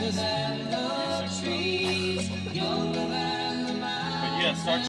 But yeah, start.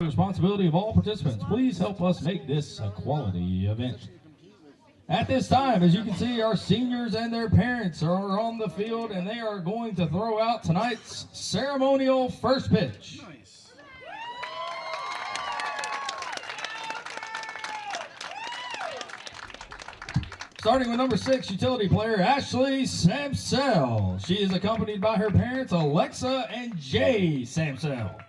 responsibility of all participants. Please help us make this a quality event. At this time, as you can see, our seniors and their parents are on the field, and they are going to throw out tonight's ceremonial first pitch. Nice. Starting with number 6, utility player Ashley Samsell. She is accompanied by her parents Alexa and Jay Samsell.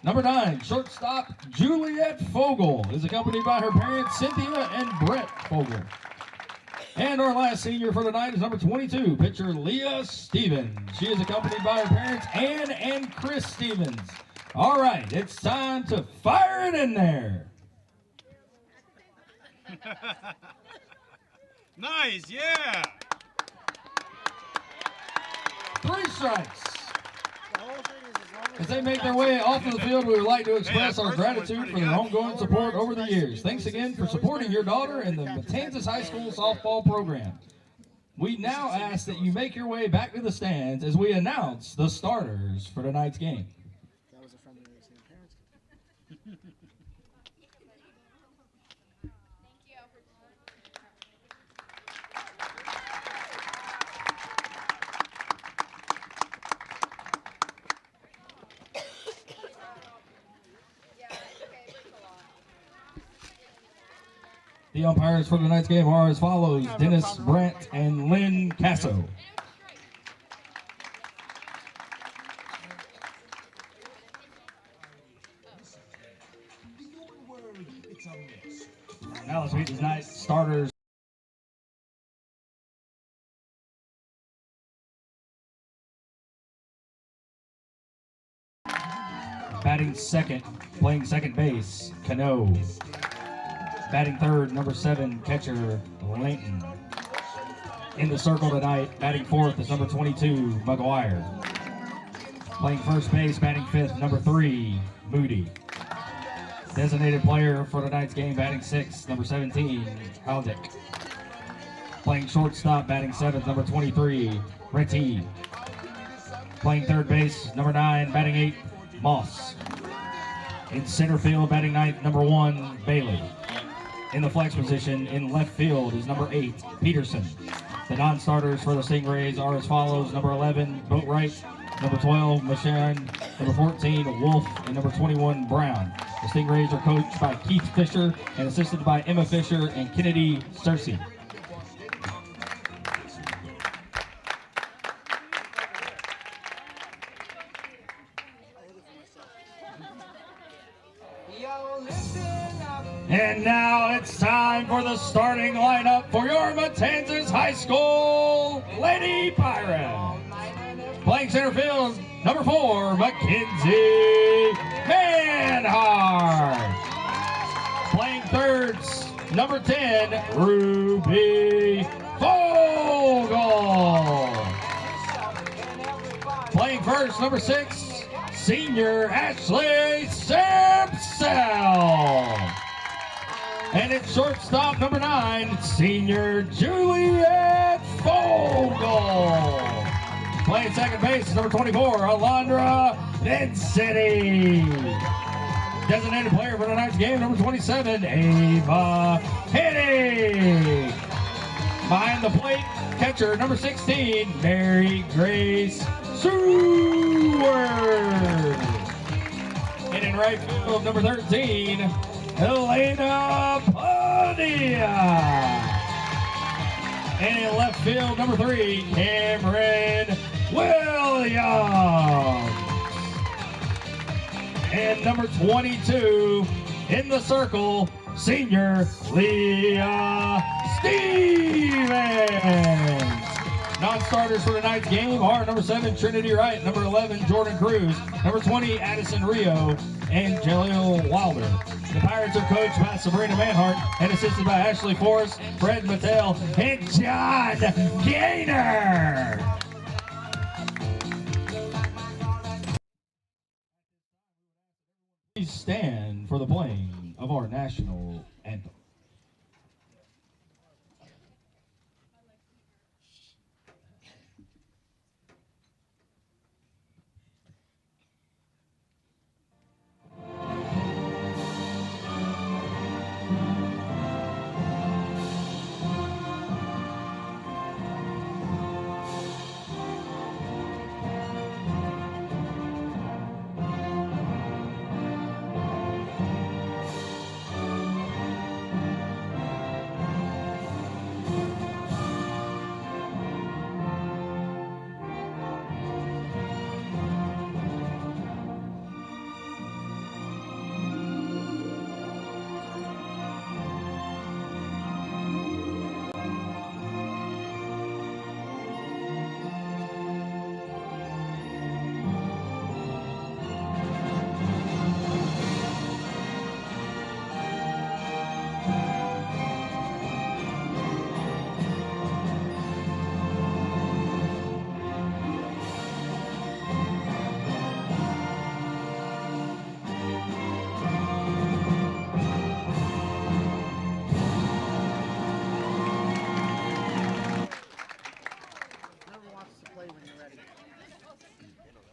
Number 9, shortstop Juliet Fogel is accompanied by her parents Cynthia and Brett Fogel. And our last senior for tonight is number 22, pitcher Leah Stevens. She is accompanied by her parents Ann and Chris Stevens. All right, it's time to fire it in there. Nice, yeah. 3 strikes. As they make their way off of the field, we would like to express our gratitude for their ongoing support over the years. Thanks again for supporting your daughter in the Matanzas High School softball program. We now ask that you make your way back to the stands as we announce the starters for tonight's game. That was a friendly way of saying parents. The umpires for tonight's game are as follows: Dennis Brandt and Lynn Casso. Now let's meet tonight's starters. Batting second, playing second base, Cano. Batting third, number 7, catcher Linton. In the circle tonight, batting fourth is number 22, McGuire. Playing first base, batting fifth, number 3, Moody. Designated player for tonight's game, batting sixth, number 17, Haldick. Playing shortstop, batting seventh, number 23, Reti. Playing third base, number 9, batting eighth, Moss. In center field, batting ninth, number 1, Bailey. In the flex position, in left field, is number 8, Peterson. The non-starters for the Stingrays are as follows: number 11, Boatwright, number 12, Machan, number 14, Wolf, and number 21, Brown. The Stingrays are coached by Keith Fisher and assisted by Emma Fisher and Kennedy Cersei. And now it's time for the starting lineup for your Matanzas High School Lady Pirates. Playing center field, number 4, Mackenzie Manhart. Playing thirds, number 10, Ruby Fogel. Playing first, number 6, senior Ashley Samsell. And it's shortstop, number 9, senior Juliet Fogel. Playing second base, number 24, Alondra Vincenti. Designated player for tonight's game, number 27, Ava Hennig. Behind the plate, catcher, number 16, Mary Grace Seward. And in right field, number 13, Elena Padilla. And in left field, number 3, Cameron Williams. And number 22, in the circle, senior Leah Stevens. Non-starters for tonight's game are number 7, Trinity Wright, number 11, Jordan Cruz, number 20, Addison Rio, and Jaleel Wilder. The Pirates are coached by Sabrina Manhart and assisted by Ashley Forrest, Fred Mattel, and John Gaynor. Please stand for the playing of our national anthem.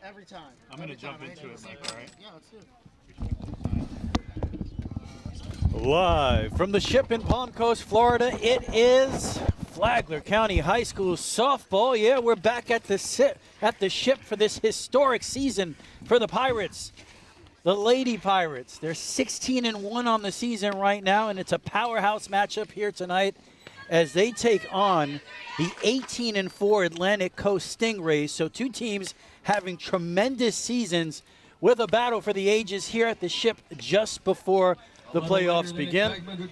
Every time. I'm going to Every jump time. into it, Mike, all right? Yeah, let's do it. Live from the ship in Palm Coast, Florida, it is Flagler County High School softball. Yeah, we're back at the ship for this historic season for the Pirates. The Lady Pirates. They're 16-1 on the season right now, and it's a powerhouse matchup here tonight as they take on the 18-4 Atlantic Coast Stingrays. So two teams having tremendous seasons with a battle for the ages here at the ship just before the playoffs begin.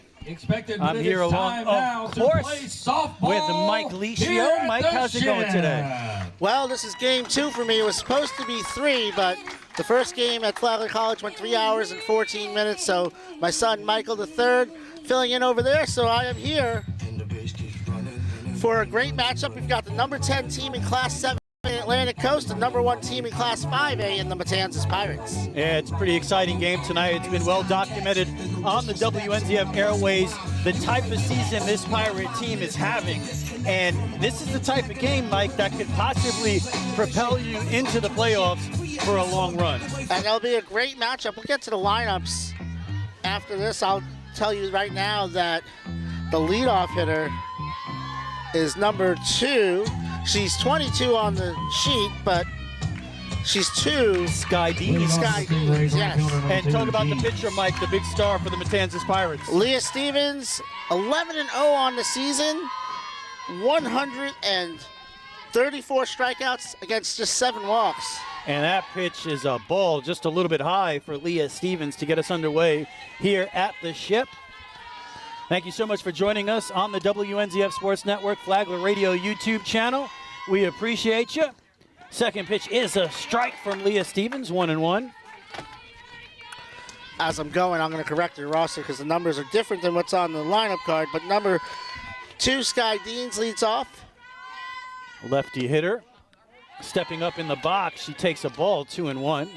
I'm here along, of course, with Mike Licio. Mike, how's it going today? Well, this is game 2 for me. It was supposed to be 3, but the first game at Flagler College went 3 hours and 14 minutes. So my son, Michael III, filling in over there. So I am here for a great matchup. We've got the number 10 team in Class 7 in Atlantic Coast, the number 1 team in Class 5A in the Matanzas Pirates. Yeah, it's a pretty exciting game tonight. It's been well documented on the WNZF airways, the type of season this Pirate team is having. And this is the type of game, Mike, that could possibly propel you into the playoffs for a long run. And it'll be a great matchup. We'll get to the lineups after this. I'll tell you right now that the leadoff hitter is number 2. She's 22 on the sheet, but she's 2. Sky Dean. Sky Dean, yes. And talk about the pitcher, Mike, the big star for the Matanzas Pirates. Leah Stevens, 11-0 on the season, 134 strikeouts against just 7 walks. And that pitch is a ball just a little bit high for Leah Stevens to get us underway here at the ship. Thank you so much for joining us on the WNZF Sports Network Flagler Radio YouTube channel. We appreciate you. Second pitch is a strike from Leah Stevens, 1-1. As I'm going, I'm going to correct your roster because the numbers are different than what's on the lineup card. But number 2, Sky Deans, leads off. Lefty hitter. Stepping up in the box, she takes a ball, 2-1.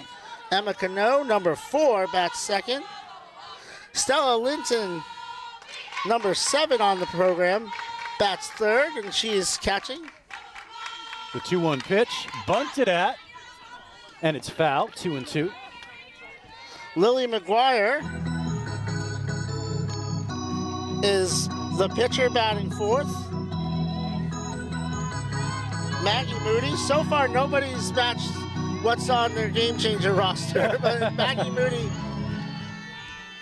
Emma Cano, number 4, bats second. Stella Linton, number 7 on the program, bats third, and she is catching. The 2-1 pitch, bunted at, and it's foul, 2-2. Lily McGuire is the pitcher batting fourth. Maggie Moody, so far nobody's matched what's on their game changer roster, but Maggie Moody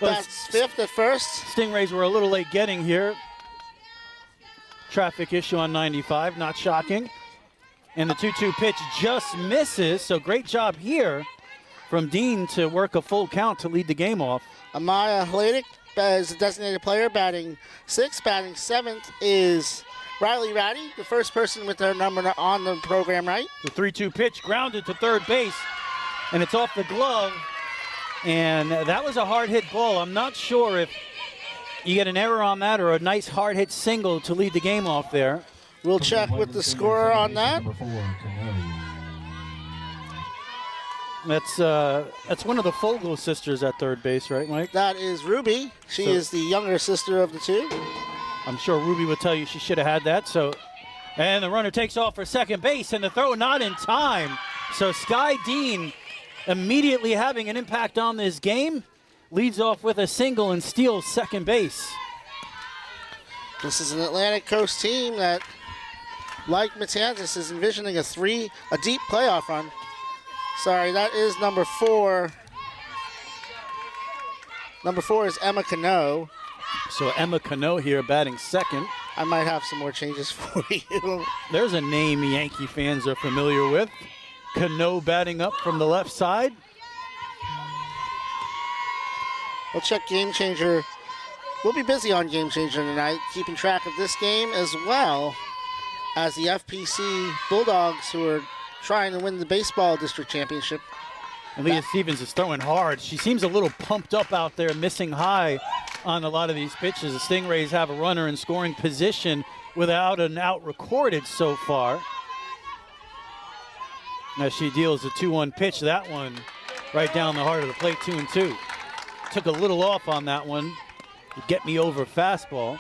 bats fifth at first. Stingrays were a little late getting here. Traffic issue on 95, not shocking. And the 2-2 pitch just misses, so great job here from Dean to work a full count to lead the game off. Amaya Hladick is a designated player, batting 6th. Batting 7th is Riley Ratty, the first person with their number on the program, right? The 3-2 pitch grounded to third base, and it's off the glove. And that was a hard hit ball. I'm not sure if you get an error on that or a nice hard hit single to lead the game off there. We'll check with the scorer on that. That's one of the Fogel sisters at third base, right, Mike? That is Ruby. She is the younger sister of the two. I'm sure Ruby would tell you she should have had that. So, and the runner takes off for second base, and the throw not in time. So Sky Dean immediately having an impact on this game, leads off with a single and steals second base. This is an Atlantic Coast team that, like Matanzas, is envisioning a deep playoff run. Sorry, that is number 4. Number 4 is Emma Cano. So Emma Cano here batting second. I might have some more changes for you. There's a name Yankee fans are familiar with. Cano batting up from the left side. We'll check Game Changer. We'll be busy on Game Changer tonight, keeping track of this game as well as the FPC Bulldogs, who are trying to win the baseball district championship. And Leah Stevens is throwing hard. She seems a little pumped up out there, missing high on a lot of these pitches. The Stingrays have a runner in scoring position without an out recorded so far. As she deals the 2-1 pitch, that one right down the heart of the plate, 2-2. Took a little off on that one. Get me over fastball.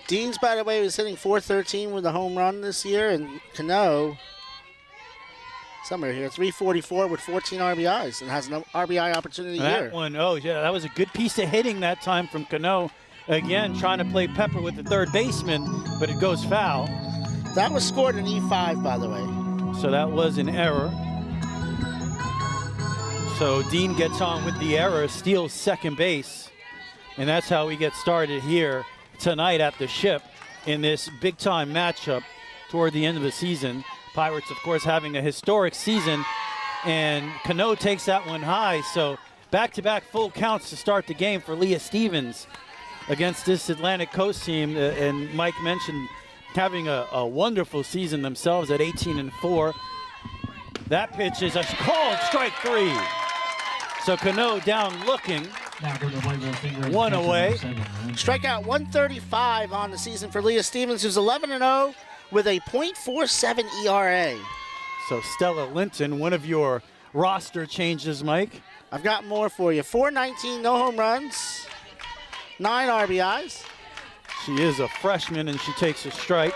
Deans, by the way, was hitting .413 with a home run this year, and Cano somewhere here. 344 with 14 RBIs and has an RBI opportunity That here. one, oh yeah, that was a good piece of hitting that time from Cano. Again, trying to play Pepper with the third baseman, but it goes foul. That was scored in E5, by the way. So that was an error. So Dean gets on with the error, steals second base. And that's how we get started here tonight at the Ship in this big-time matchup toward the end of the season. Pirates, of course, having a historic season, and Cano takes that one high. So back-to-back full counts to start the game for Leah Stevens against this Atlantic Coast team. And Mike mentioned having a wonderful season themselves at 18-4. That pitch is a called strike three. So Cano down looking. Now go to the plate with Stingrays, One catcher away. number 7, Linton. Strikeout 135 on the season for Leah Stevens, who's 11-0 with a .47 ERA. So Stella Linton, one of your roster changes, Mike. I've got more for you. 419, no home runs, 9 RBIs. She is a freshman and she takes a strike.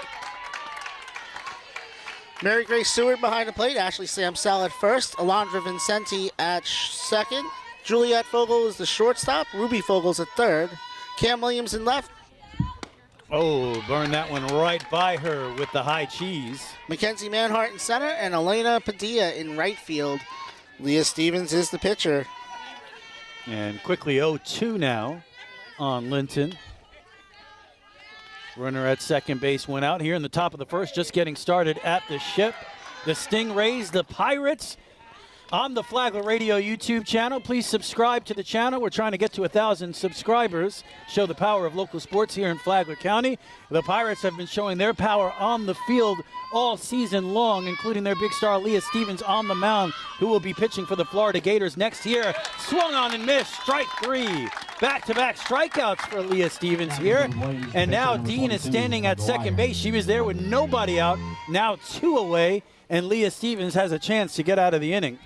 Mary Grace Seward behind the plate. Ashley Samsell at first. Alondra Vincenti at second. Juliet Fogel is the shortstop. Ruby Fogel's at third. Cam Williams in left. Oh, burned that one right by her with the high cheese. Mackenzie Manhart in center. And Elena Padilla in right field. Leah Stevens is the pitcher. And quickly 0-2 now on Linton. Runner at second base went out here in the top of the first, just getting started at the Ship. The Stingrays, the Pirates, on the Flagler Radio YouTube channel. Please subscribe to the channel. We're trying to get to 1,000 subscribers. Show the power of local sports here in Flagler County. The Pirates have been showing their power on the field all season long, including their big star Leah Stevens on the mound, who will be pitching for the Florida Gators next year. Swung on and missed, strike three. Back-to-back strikeouts for Leah Stevens here. And now Dean is standing at second base. She was there with nobody out. Now 2 away, and Leah Stevens has a chance to get out of the inning.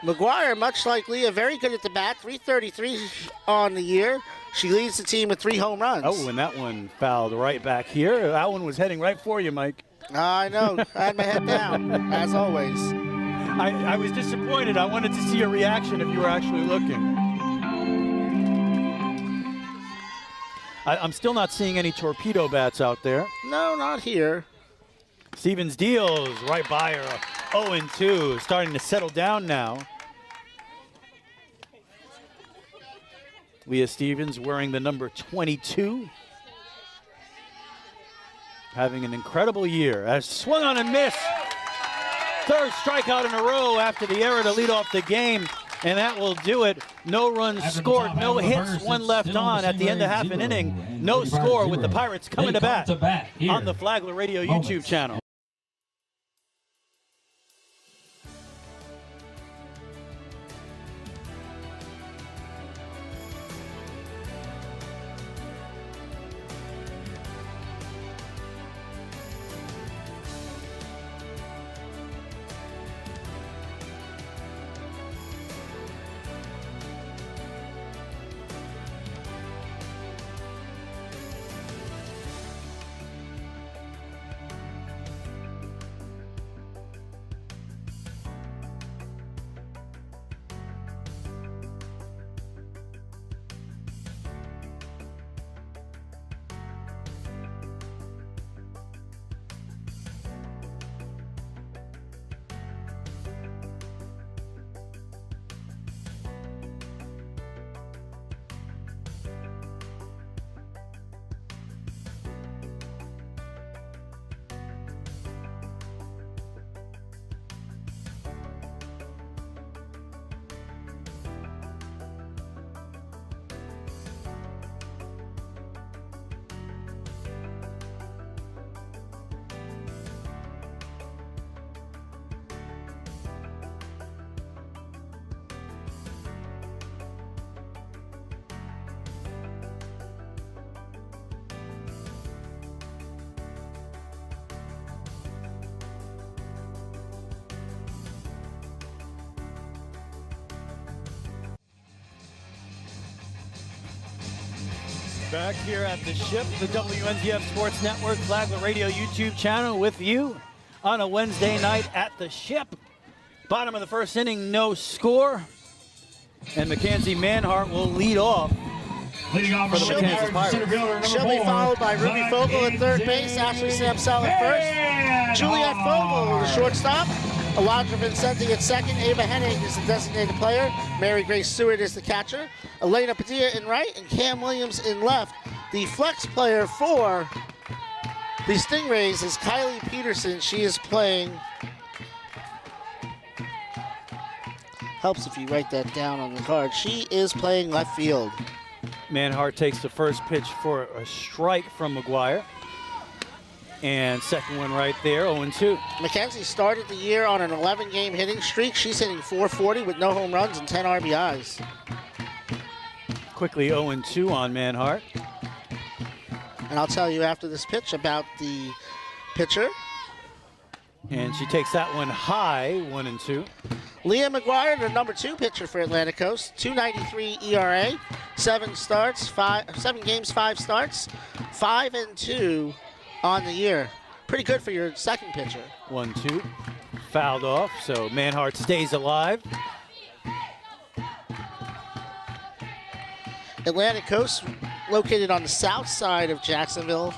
McGuire, much like Leah, very good at the bat. 333 on the year. She leads the team with 3 home runs. Oh, and that one fouled right back here. That one was heading right for you, Mike. I know. I had my head down, as always. I was disappointed. I wanted to see your reaction if you were actually looking. I'm still not seeing any torpedo bats out there. No, not here. Stevens deals right by her. 0-2, starting to settle down now. Leah Stevens wearing the number 22. Having an incredible year. As swung on and missed. Third strikeout in a row after the error to lead off the game. And that will do it. No runs scored, no hits, 1 left on at the end of half an inning. No score with the Pirates coming to bat on the Flagler Radio YouTube channel. Back here at the Ship, the WNZF Sports Network Flagler Radio YouTube channel with you on a Wednesday night at the Ship. Bottom of the first inning, no score. And Mackenzie Manhart will lead off. Leading off for the Matanzas Pirates. center fielder, number She'll be 4, followed by Ruby Fogel at third base, Ashley Samsell at first, Juliet Fogel, the shortstop, Alondra Vincenti at second, Ava Hennig is the designated player, Mary Grace Stewart is the catcher, Elena Padilla in right, and Cam Williams in left. The flex player for the Stingrays is Kylie Peterson. She is playing, helps if you write that down on the card, she is playing left field. Manhart takes the first pitch for a strike from McGuire. And second one right there, 0-2. Mackenzie started the year on an 11-game hitting streak. She's hitting .440 with no home runs and 10 RBIs. Quickly 0-2 on Manhart. And I'll tell you after this pitch about the pitcher. And she takes that one high, 1-2. Leah McGuire, the number 2 pitcher for Atlantic Coast, 2.93 ERA, 7 games, 5 starts, 5-2 on the year. Pretty good for your second pitcher. 1-2. Fouled off, so Manhart stays alive. Atlantic Coast, located on the south side of Jacksonville.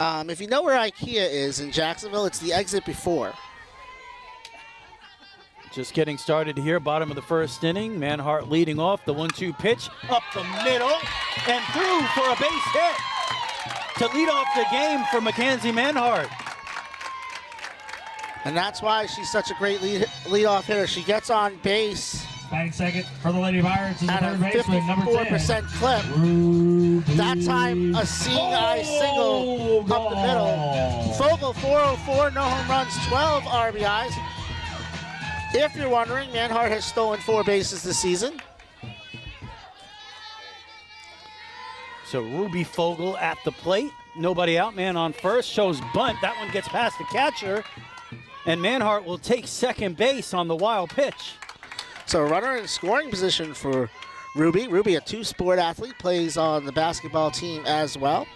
If you know where IKEA is in Jacksonville, it's the exit before. Just getting started here, bottom of the first inning. Manhart leading off, the 1-2 pitch up the middle and through for a base hit to lead off the game for Mackenzie Manhart. And that's why she's such a great leadoff hitter. She gets on base Batting second for the Lady Pirates is the at a third baseman, number 10. 54% clip. That time, a seeing eye single up the middle. Fogel, 404, no home runs, 12 RBIs. If you're wondering, Manhart has stolen 4 bases this season. So Ruby Fogel at the plate. Nobody out, man on first. Shows bunt. That one gets past the catcher. And Manhart will take second base on the wild pitch. So a runner in scoring position for Ruby. Ruby, a 2-sport athlete, plays on the basketball team as well.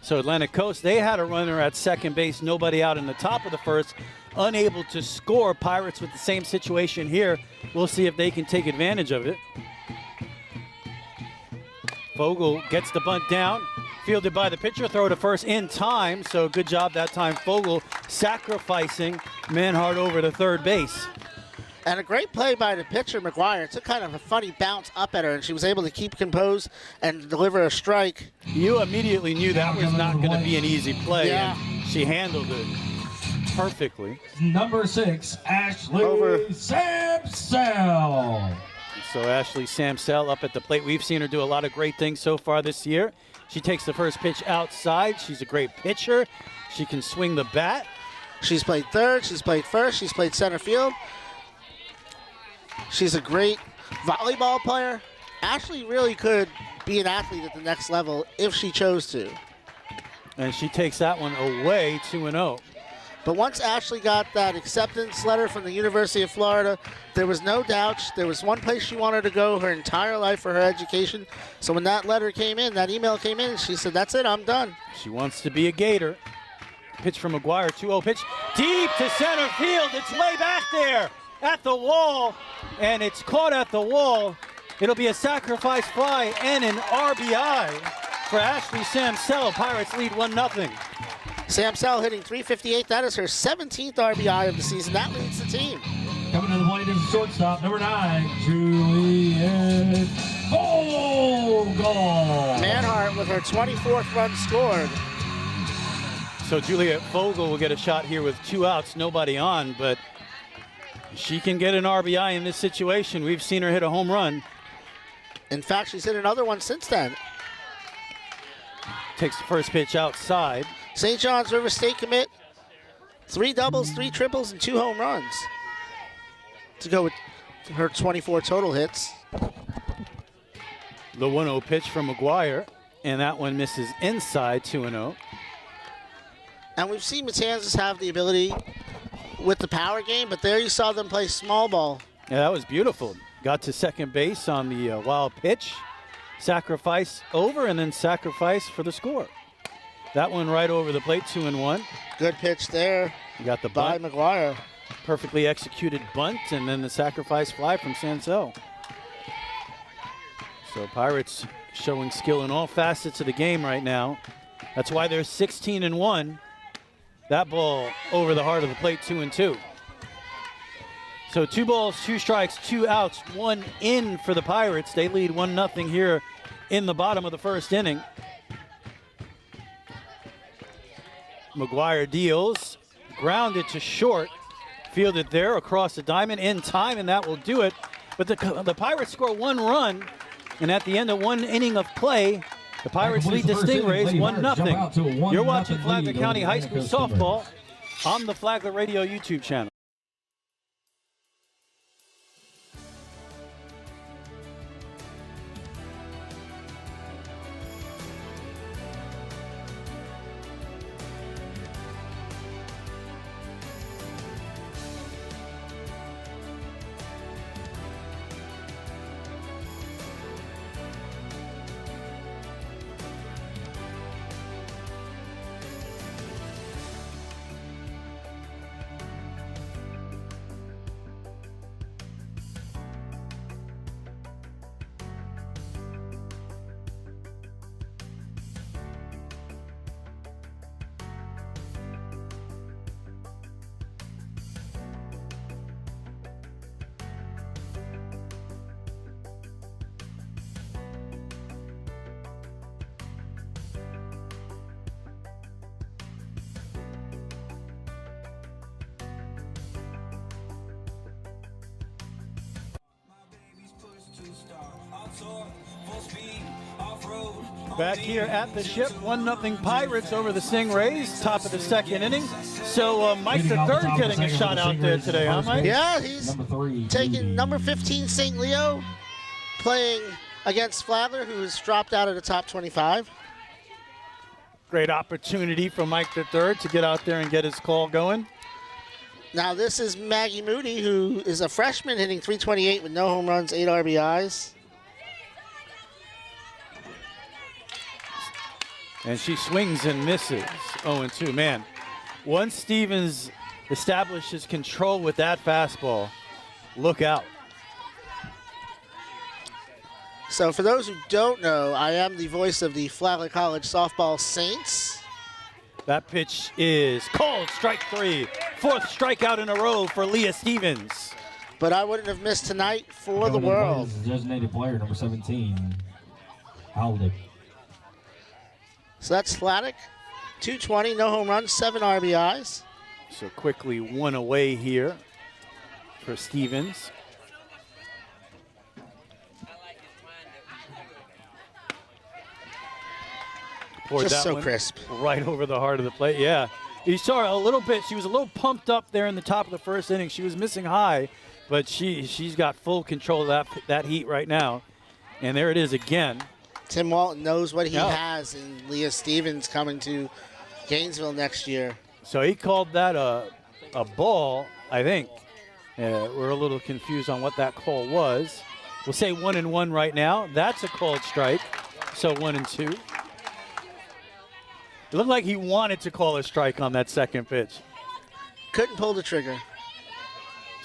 So Atlantic Coast, they had a runner at second base. Nobody out in the top of the first. Unable to score. Pirates with the same situation here. We'll see if they can take advantage of it. Fogel gets the bunt down, fielded by the pitcher, throw to first in time, so good job that time. Fogel sacrificing Manhart over to third base. And a great play by the pitcher, McGuire. It took kind of a funny bounce up at her, and she was able to keep composed and deliver a strike. You immediately knew that was not going to be an easy play, Yeah. and she handled it perfectly. Number 6, Ashley Samsell. So Ashley Samsell up at the plate. We've seen her do a lot of great things so far this year. She takes the first pitch outside. She's a great pitcher. She can swing the bat. She's played third, she's played first, she's played center field. She's a great volleyball player. Ashley really could be an athlete at the next level if she chose to. And she takes that one away, 2-0. But once Ashley got that acceptance letter from the University of Florida, there was no doubt there was one place she wanted to go her entire life for her education. So when that letter came in, that email came in, she said, that's it, I'm done. She wants to be a Gator. Pitch from McGuire, 2-0 pitch. Deep to center field. It's way back there at the wall, and it's caught at the wall. It'll be a sacrifice fly and an RBI for Ashley Samsell. Pirates lead 1-0. Samsell hitting .358. That is her 17th RBI of the season. That leads the team. Coming to the plate is the shortstop, number 9, Juliet Fogel. Manhart with her 24th run scored. So Juliet Fogel will get a shot here with 2 outs, nobody on, but she can get an RBI in this situation. We've seen her hit a home run. In fact, she's hit another one since then. Takes the first pitch outside. St. John's River State commit, 3 doubles, 3 triples, and 2 home runs to go with her 24 total hits. The 1-0 pitch from McGuire, and that one misses inside, 2-0. And we've seen Matanzas have the ability with the power game, but there you saw them play small ball. Yeah, that was beautiful. Got to second base on the wild pitch. Sacrifice over, and then sacrifice for the score. That one right over the plate, 2-1. Good pitch there. You got the by bunt, McGuire. perfectly executed bunt, and then the sacrifice fly from Sansell. So Pirates showing skill in all facets of the game right now. That's why they're 16-1. That ball over the heart of the plate, 2-2. So 2 balls, 2 strikes, 2 outs, 1 in for the Pirates. They lead 1-0 here in the bottom of the first inning. McGuire deals, grounded to short, fielded there across the diamond in time, and that will do it. But the Pirates score 1 run, and at the end of 1 inning of play, the Pirates lead the Stingrays 1-0. You're watching Flagler County High School softball on the Flagler Radio YouTube channel. Back here at the ship, 1-0 Pirates over the Stingrays, top of the second inning. So Mike the third getting a shot out there today, huh, Mike? Yeah, he's taking number 15 St. Leo, playing against Flagler, who's dropped out of the top 25. Great opportunity for Mike the third to get out there and get his call going. Now this is Maggie Moody, who is a freshman hitting .328 with no home runs, 8 RBIs. And she swings and misses. 0-2. Man, once Stevens establishes control with that fastball, look out. So for those who don't know, I am the voice of the Flagler College softball Saints. That pitch is called strike 3. 4th strikeout in a row for Leah Stevens. But I wouldn't have missed tonight for the world. Designated player, number 17, Aldick. So that's Sladek, 220, no home runs, 7 RBIs. So quickly 1 away here for Stevens. Poured Just that so one crisp. right over the heart of the plate. Yeah, you saw her a little bit. She was a little pumped up there in the top of the first inning. She was missing high, but she's got full control of that heat right now. And there it is again. Tim Walton knows what he has in Leah Stevens coming to Gainesville next year. So he called that a ball, I think. We're a little confused on what that call was. We'll say 1-1 right now. That's a called strike. So 1-2. It looked like he wanted to call a strike on that second pitch. Couldn't pull the trigger.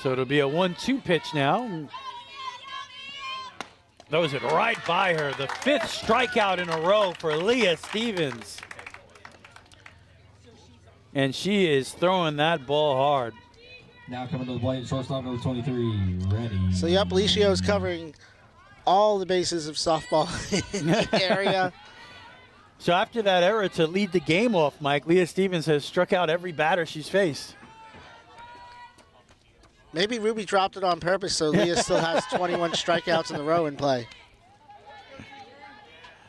So it'll be a 1-2 pitch now. Throws it right by her. The 5th strikeout in a row for Leah Stevens. And she is throwing that ball hard. Now coming to the plate, shortstop number 23, ready. So yep, Licio is covering all the bases of softball in the area. So after that error to lead the game off, Mike, Leah Stevens has struck out every batter she's faced. Maybe Ruby dropped it on purpose so Leah still has 21 strikeouts in a row in play.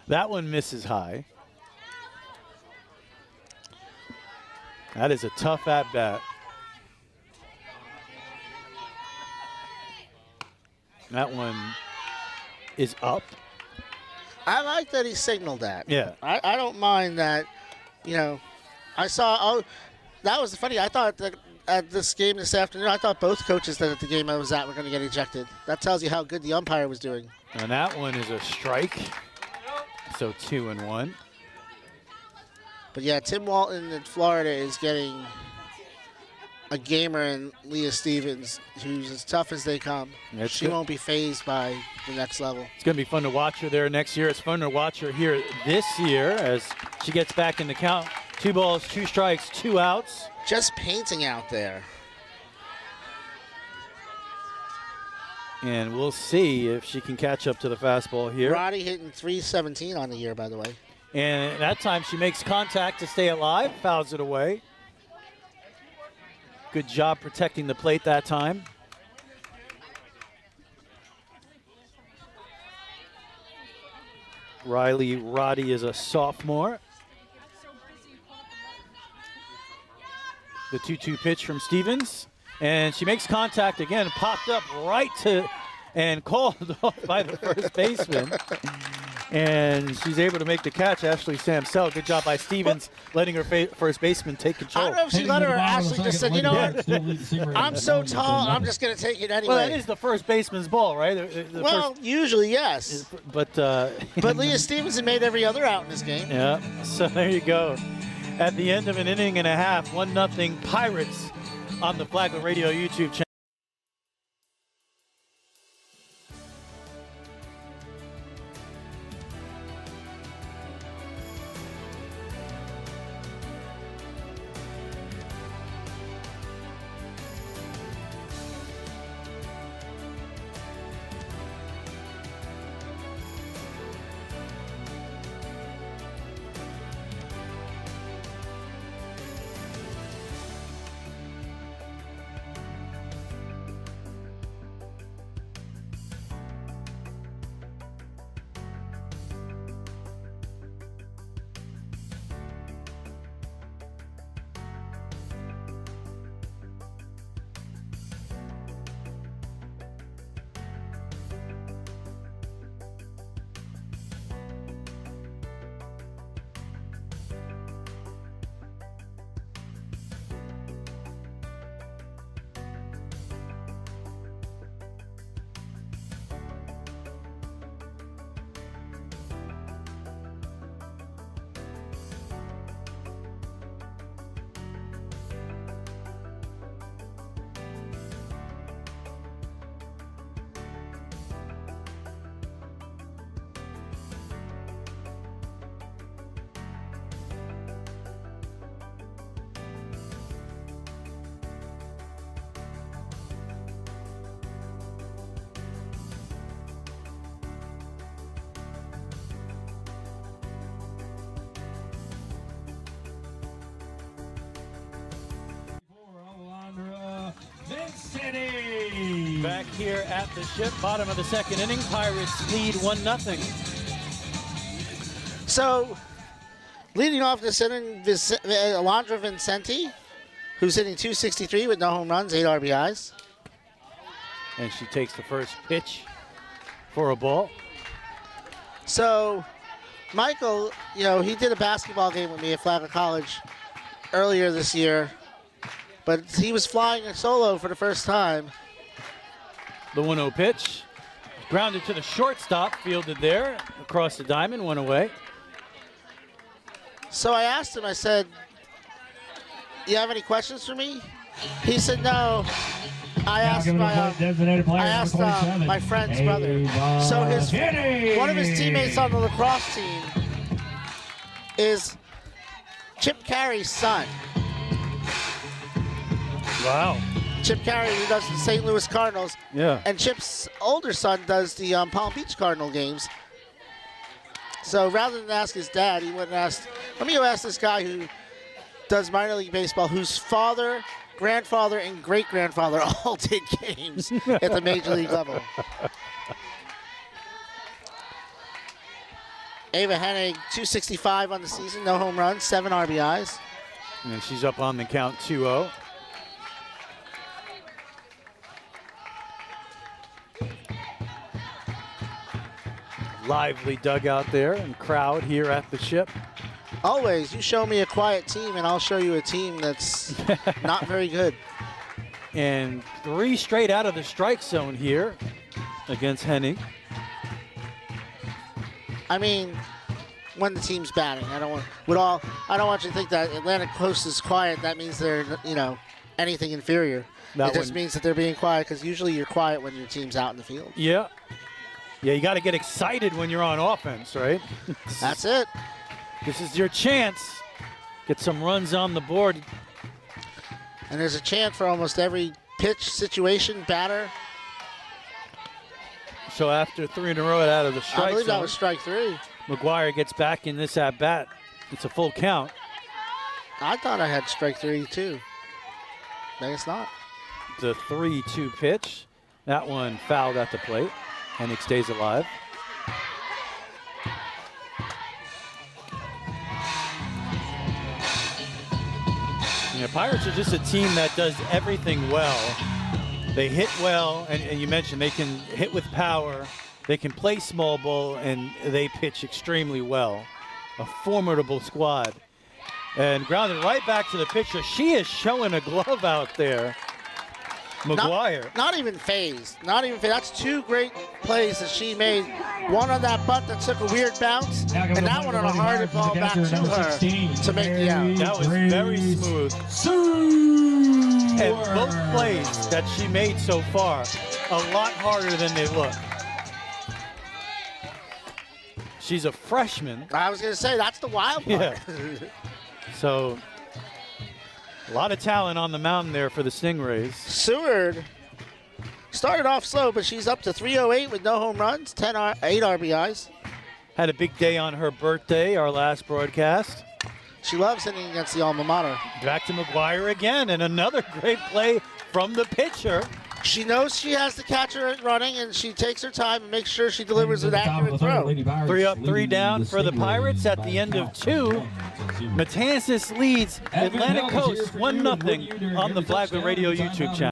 That one misses high. That is a tough at-bat. That one is up. I like that he signaled that. Yeah. I don't mind that, you know. I saw, that was funny. I thought that at this game this afternoon, I thought both coaches that at the game I was at were going to get ejected. That tells you how good the umpire was doing. And that one is a strike. So 2-1. But yeah, Tim Walton in Florida is getting a gamer in Leah Stevens who's as tough as they come. That's She good. won't be phased by the next level. It's going to be fun to watch her there next year. It's fun to watch her here this year as she gets back in the count. 2 balls, 2 strikes, 2 outs. Just painting out there. And we'll see if she can catch up to the fastball here. Roddy hitting 317 on the year, by the way. And that time she makes contact to stay alive, fouls it away. Good job protecting the plate that time. Riley Roddy is a sophomore. The 2-2 pitch from Stevens. And she makes contact again, popped up right to and called off by the first baseman. And she's able to make the catch, Ashley Samsell. Good job by Stevens, letting her first baseman take I control. don't know if she let her or Ashley just said, you know what? I'm so tall, I'm just going to take it anyway. Well, that is the first baseman's ball, right? The Well, usually, yes. but But Leah Stevenson made every other out in this game. yeah, so there you go. At the end of an inning and a half, 1-0 Pirates on the Flagler Radio YouTube channel. Back here at the ship, bottom of the second inning, Pirates lead 1-0. So, leading off this inning, Alondra Vincenti, who's hitting 263 with no home runs, 8 RBIs. And she takes the first pitch for a ball. So, Michael, you know, he did a basketball game with me at Flagler College earlier this year, but he was flying a solo for the first time. The 1-0 pitch, grounded to the shortstop, fielded there, across the diamond, one away. So I asked him, I said, you have any questions for me? He said, no. I asked my friend's brother. So one of his teammates on the lacrosse team is Chip Carey's son. Wow. Chip Carey, who does the St. Louis Cardinals. Yeah. And Chip's older son does the Palm Beach Cardinal games. So rather than ask his dad, he went and asked, let me go ask this guy who does minor league baseball, whose father, grandfather, and great-grandfather all did games at the major league level. Ava Hennig, 265 on the season, no home runs, 7 RBIs. And she's up on the count 2-0. Lively dugout there and crowd here at the ship. Always, you show me a quiet team and I'll show you a team that's not very good. And 3 straight out of the strike zone here against Hennig. I mean, when the team's batting, I don't want you to think that Atlantic Coast is quiet. That means they're, you know, anything inferior. That It just one- means that they're being quiet because usually you're quiet when your team's out in the field. Yeah. Yeah, you got to get excited when you're on offense, right? That's it. This is your chance. Get some runs on the board. And there's a chant for almost every pitch, situation, batter. So after 3 in a row out of the strike I believe that zone, was strike 3. McGuire gets back in this at-bat. It's a full count. I thought I had strike 3 too. I guess not. The 3-2 pitch. That one fouled at the plate. Hennig stays alive. Yeah, Pirates are just a team that does everything well. They hit well, and you mentioned they can hit with power. They can play small ball, and they pitch extremely well. A formidable squad. And grounded right back to the pitcher. She is showing a glove out there. McGuire. Not even phased. Not even phased. That's 2 great plays that she made. One on that bunt that took a weird bounce, and that one on a hard ball back to her to make the out. That was very smooth. And both plays that she made so far, a lot harder than they look. She's a freshman. I was going to say, that's the wild part. Yeah. So, a lot of talent on the mound there for the Stingrays. Seward started off slow, but she's up to 308 with no home runs, 8 RBIs. Had a big day on her birthday, our last broadcast. She loves hitting against the alma mater. Back to McGuire again, and another great play from the pitcher. She knows she has the catcher running, and she takes her time and makes sure she delivers an accurate throw. 3 up, 3 down for the Pirates at the end of 2. Matanzas leads Atlantic Coast 1-0 on the Flagler Radio YouTube channel.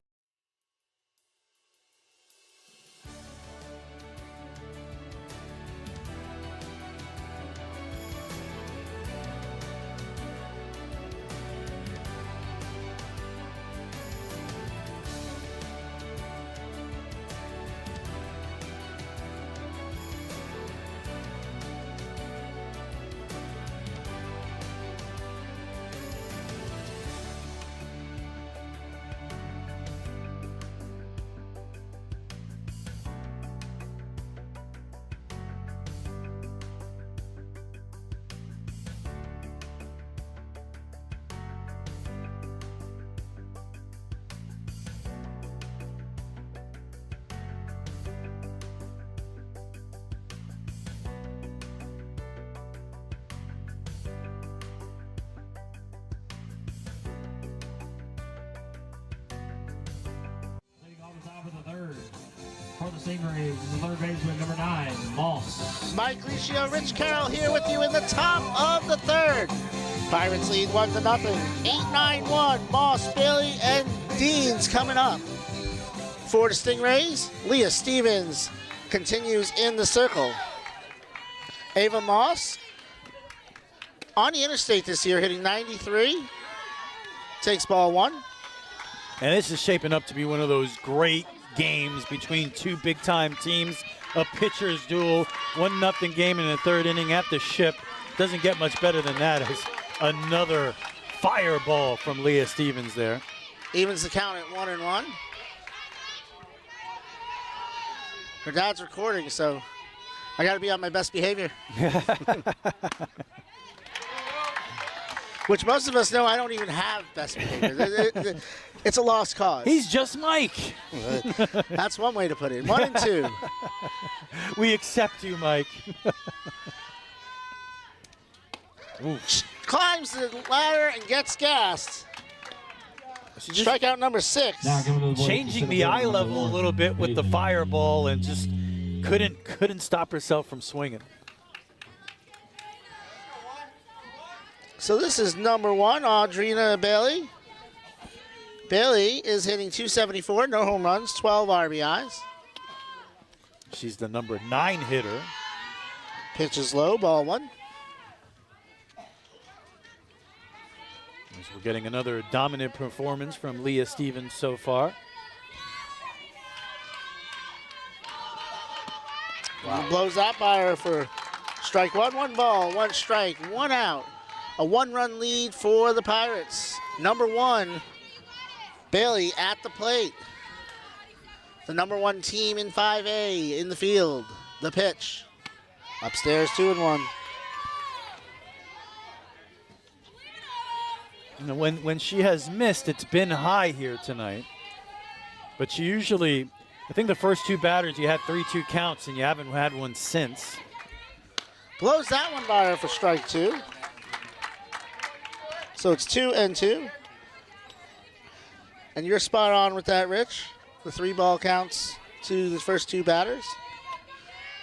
For the Stingrays, is the third baseman, number 9, Moss. Mike Licio, Rich Carroll here with you in the top of the 3rd. Pirates lead 1-0. 8-9-1. Moss, Bailey, and Deans coming up. For the Stingrays, Leah Stevens continues in the circle. Ava Moss on the interstate this year, hitting 93. Takes ball 1. And this is shaping up to be one of those great games between 2 big-time teams. A pitcher's duel, 1-0 game in the 3rd inning at the Ship. Doesn't get much better than that as another fireball from Leah Stevens there. Evens the count at 1-1. Her dad's recording, so I got to be on my best behavior. Which most of us know I don't even have best behavior. It's a lost cause. He's just Mike. That's one way to put it. 1 and 2. We accept you, Mike. Climbs the ladder and gets gassed. Strikeout number 6. Changing the eye level a little bit with the fireball and just couldn't stop herself from swinging. So this is number 1, Audrina Bailey. Bailey is hitting .274, no home runs, 12 RBIs. She's the number 9 hitter. Pitch is low, ball 1. As we're getting another dominant performance from Leah Stevens so far. Wow. Blows that by her for strike 1, 1 ball, 1 strike, 1 out. A 1-run lead for the Pirates. Number 1 Bailey at the plate. The number 1 team in 5A in the field. The pitch. Upstairs 2-1. And when she has missed, it's been high here tonight. But she usually, I think the first 2 batters, you had 3-2 counts, and you haven't had one since. Blows that one by her for strike 2. So it's 2-2. And you're spot on with that, Rich. The 3-ball counts to the first 2 batters.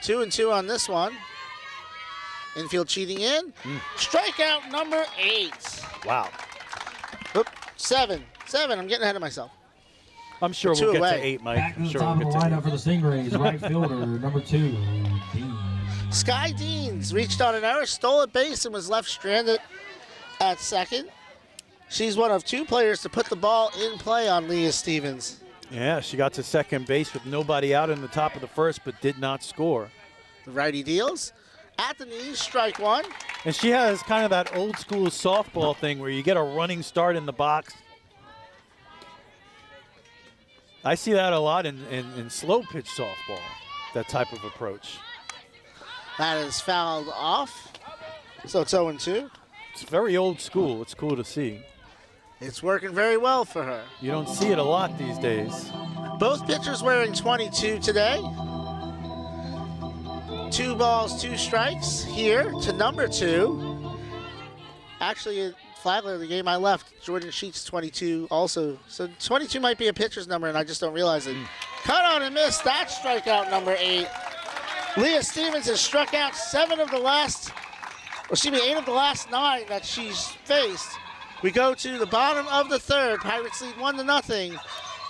2-2 on this one. Infield cheating in. Strikeout number 8. Wow. Oop, 7. I'm getting ahead of myself. I'm sure Two we'll get away. to 8, Mike. Back to the Sure top we'll of the get to lineup for the Stingrays, right fielder, number 2, Dean. Sky Deans reached on an error, stole at base, and was left stranded at second. She's one of 2 players to put the ball in play on Leah Stevens. Yeah, she got to second base with nobody out in the top of the first, but did not score. The righty deals. At the knees, strike 1. And she has kind of that old school softball thing where you get a running start in the box. I see that a lot in slow pitch softball, that type of approach. That is fouled off. So it's 0-2. It's very old school. It's cool to see. It's working very well for her. You don't see it a lot these days. Both pitchers wearing 22 today. 2 balls, 2 strikes here to number 2. Actually, at Flagler, the game I left, Jordan Sheets 22 also. So 22 might be a pitcher's number, and I just don't realize it. Cut on and miss. That's strikeout number 8. Leah Stevens has struck out 8 of the last 9 that she's faced. We go to the bottom of the 3rd. Pirates lead 1-0.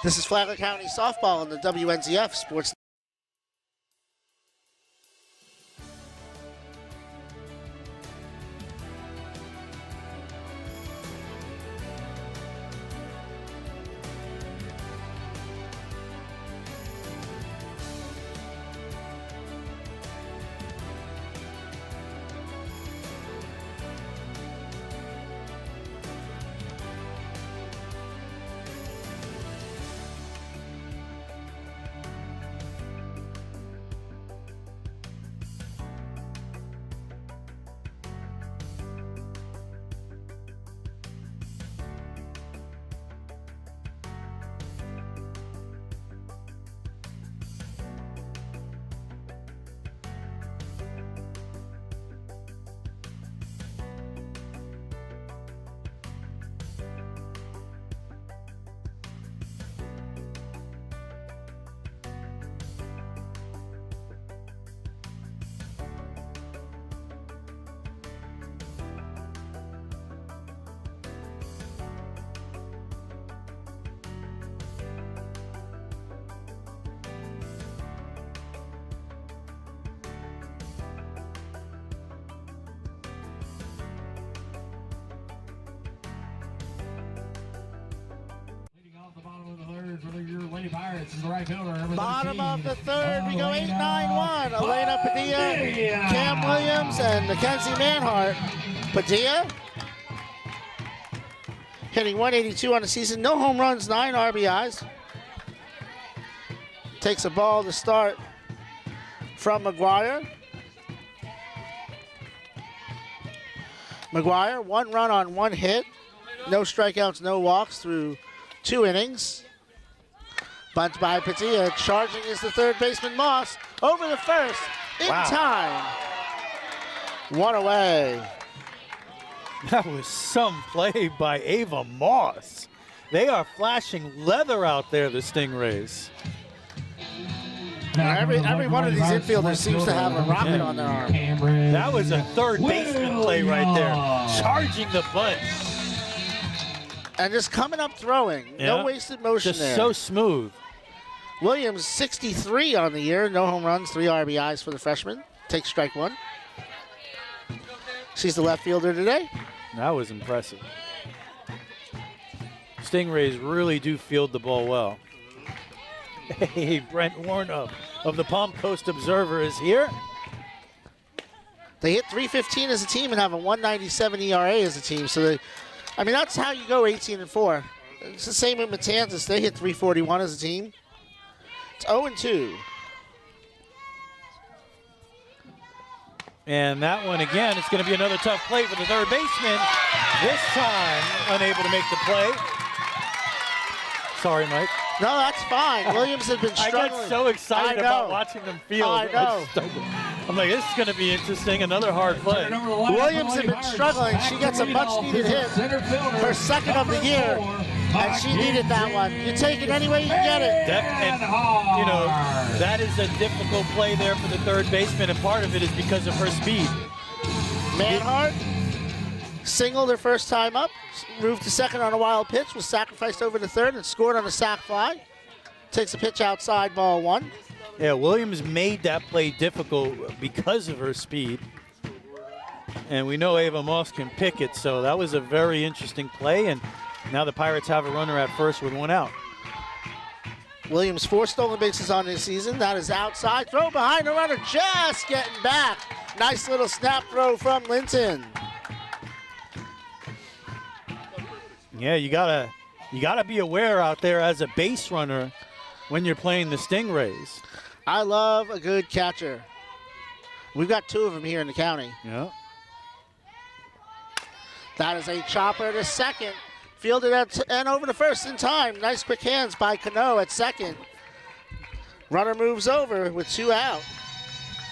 This is Flagler County softball on the WNZF Sports. Pirates is the right fielder. Number Bottom 13, of the 3rd, we go 8-9-1. Elena Padilla, Padilla. Cam Williams, and Mackenzie Manhart. Padilla hitting 182 on the season. No home runs, 9 RBIs. Takes a ball to start from McGuire. McGuire, 1 run on 1 hit. No strikeouts, no walks through 2 innings. Bunt by Padilla. Charging is the 3rd baseman Moss. Over the first in time. 1 away. That was some play by Ava Moss. They are flashing leather out there, the Stingrays. Now, every one of these infielders seems to have a rocket on their arm. That was a 3rd baseman play right there. Charging the bunt. And just coming up throwing. Yeah. No wasted motion Just there. so smooth. Williams, 63 on the year. No home runs, 3 RBIs for the freshman. Takes strike 1. She's the left fielder today. That was impressive. Stingrays really do field the ball well. Hey, Brent Warren of the Palm Coast Observer is here. They hit 315 as a team and have a 197 ERA as a team. So, that's how you go 18-4. It's the same with Matanzas. They hit 341 as a team. It's 0-2. And that one, again, it's going to be another tough play for the third baseman. This time, unable to make the play. Sorry, Mike. No, that's fine. Williams has been struggling. I got so excited about watching them field. I know. I'm like, this is going to be interesting. Another hard play. Williams has been struggling. She gets a much-needed hit. Her second of the year, and she needed that one. You take it any way you can get it. And, you know, that is a difficult play there for the third baseman, and part of it is because of her speed. Manhart singled her first time up, moved to second on a wild pitch, was sacrificed over to third, and scored on a sac fly. Takes a pitch outside, ball one. Yeah, Williams made that play difficult because of her speed. And we know Ava Moss can pick it, so that was a very interesting play. And now the Pirates have a runner at first with one out. Williams 4 stolen bases on this season. That is outside. Throw behind the runner, just getting back. Nice little snap throw from Linton. Yeah, you gotta be aware out there as a base runner when you're playing the Stingrays. I love a good catcher. We've got 2 of them here in the county. Yeah. That is a chopper to second. Fielded and over to first in time. Nice quick hands by Cano at second. Runner moves over with 2 out.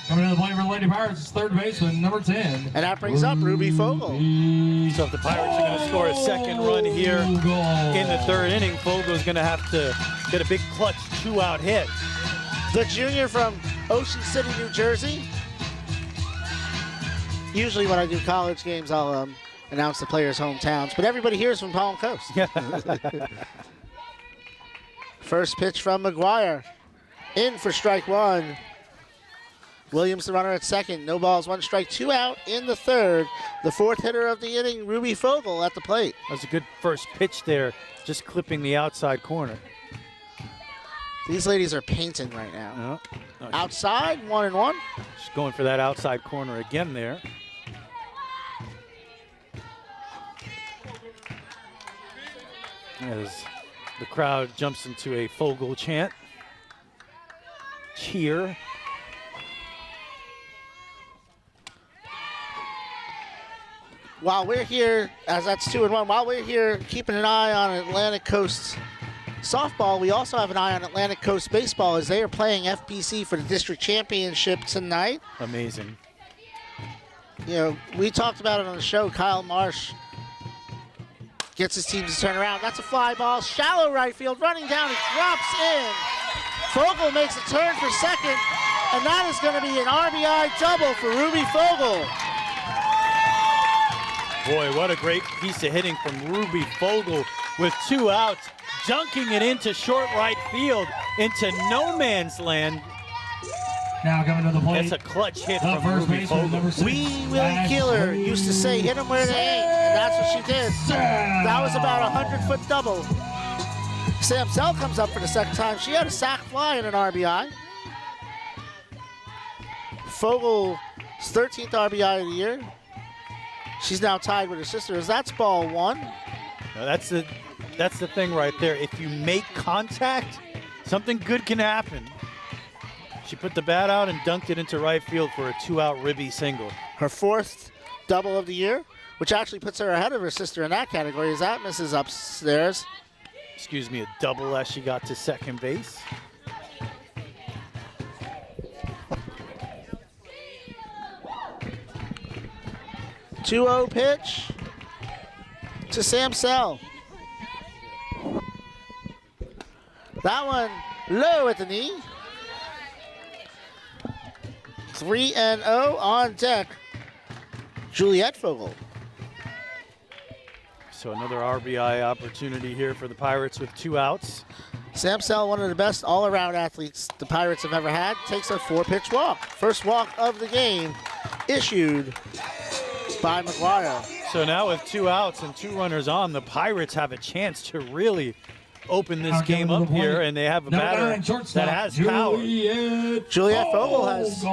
Coming to the plate for the Lady Pirates, third baseman, number 10. And that brings up Ruby Fogel. So if the Pirates are going to score a second run here in the third inning, Fogel's going to have to get a big clutch 2-out hit. The junior from Ocean City, New Jersey. Usually when I do college games, I'll announce the players' hometowns, but everybody here is from Palm Coast. First pitch from McGuire. In for strike 1. Williams the runner at second. No balls, 1 strike, 2 out in the third. The 4th hitter of the inning, Ruby Fogel at the plate. That was a good first pitch there, just clipping the outside corner. These ladies are painting right now. Outside, 1-1. Just going for that outside corner again there. As the crowd jumps into a Fogel chant. Cheer. While we're here, as that's 2-1, while we're here keeping an eye on Atlantic Coast softball, we also have an eye on Atlantic Coast baseball as they are playing FPC for the district championship tonight. Amazing. You know, we talked about it on the show. Kyle Marsh gets his team to turn around. That's a fly ball, shallow right field, running down, it drops in. Fogel makes a turn for second, and that is going to be an RBI double for Ruby Fogel. Boy, what a great piece of hitting from Ruby Fogel with 2 outs, dunking it into short right field, into no man's land. Now coming to the plate. That's a clutch hit The from first Ruby baseman, Fogel. number 6. Wee Willie Keeler used to say, hit them where they ain't, and that's what she did. That was about a 100-foot double. Sam Sell comes up for the second time. She had a sac fly and an RBI. Fogel's 13th RBI of the year. She's now tied with her sisters. That's ball 1. Now that's the thing right there. If you make contact, something good can happen. She put the bat out and dunked it into right field for a 2-out ribby single. Her 4th double of the year, which actually puts her ahead of her sister in that category as that misses upstairs. Excuse me, a double as she got to second base. Two-0 pitch to Sam Sell. That one low at the knee. 3-0 on deck. Juliet Fogel. So another RBI opportunity here for the Pirates with 2 outs. Sam Sell, one of the best all-around athletes the Pirates have ever had, takes a 4-pitch walk. First walk of the game issued by McGuire. So now with 2 outs and 2 runners on, the Pirates have a chance to really open this game up here, and they have a batter that has power. Juliet Fogel has 2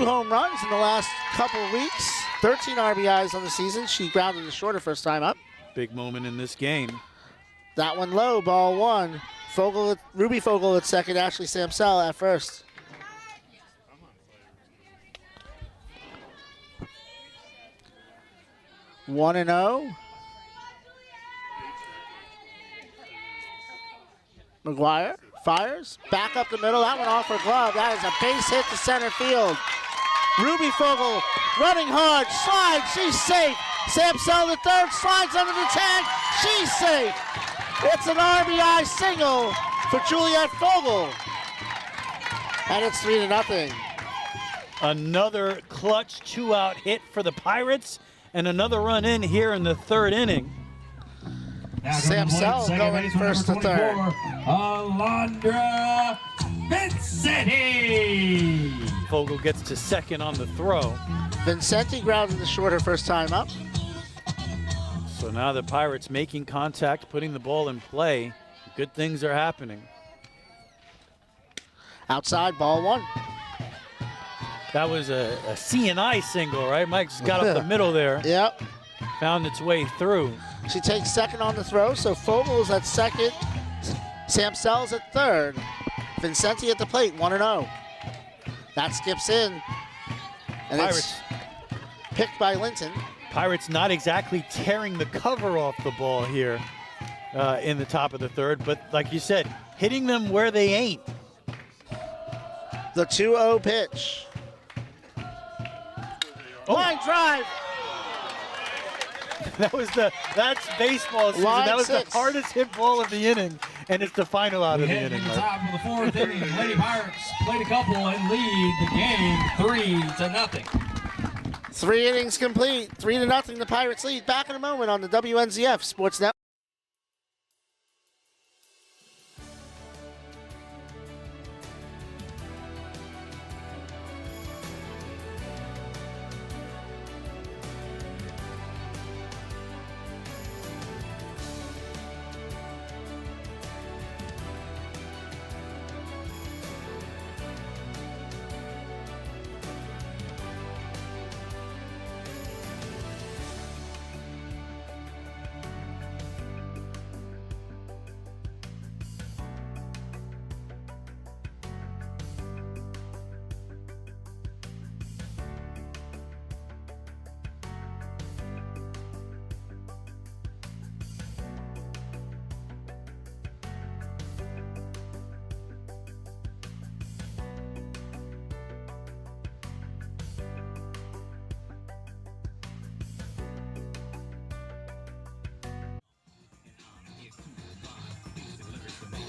home runs in the last couple of weeks, 13 RBIs on the season. She grounded to short her first time up. Big moment in this game. That one low, ball one. Ruby Fogel at second, Ashley Samsell at first. One and 0. McGuire fires, back up the middle. That one off her glove. That is a base hit to center field. Ruby Fogel running hard, slides, she's safe. Samsell the third slides under the tag, she's safe. It's an RBI single for Juliet Fogel. And it's 3-0. Another clutch 2-out hit for the Pirates, and another run in here in the third inning. Samsell going first to third. Alondra Vincenti. Fogel gets to second on the throw. Vincenti grounded the short her first time up. So now the Pirates making contact, putting the ball in play. Good things are happening. Outside, ball one. That was a C&I single, right? Mike just got up the middle there. Yep. Found its way through. She takes second on the throw, so Fogel is at second. Samsell's at third. Vincenti at the plate, 1-0. That skips in. And Pirates. it's picked by Linton. Pirates not exactly tearing the cover off the ball here in the top of the third, but like you said, hitting them where they ain't. The 2-0 pitch. Line drive. That's baseball season. Line that was six. the hardest hit ball of the inning, and it's the final out of the inning. In the top of the fourth inning, Lady Pirates played a couple and lead the game 3-0. 3 innings complete. 3-0. The Pirates lead. Back in a moment on the WNZF Sports Network.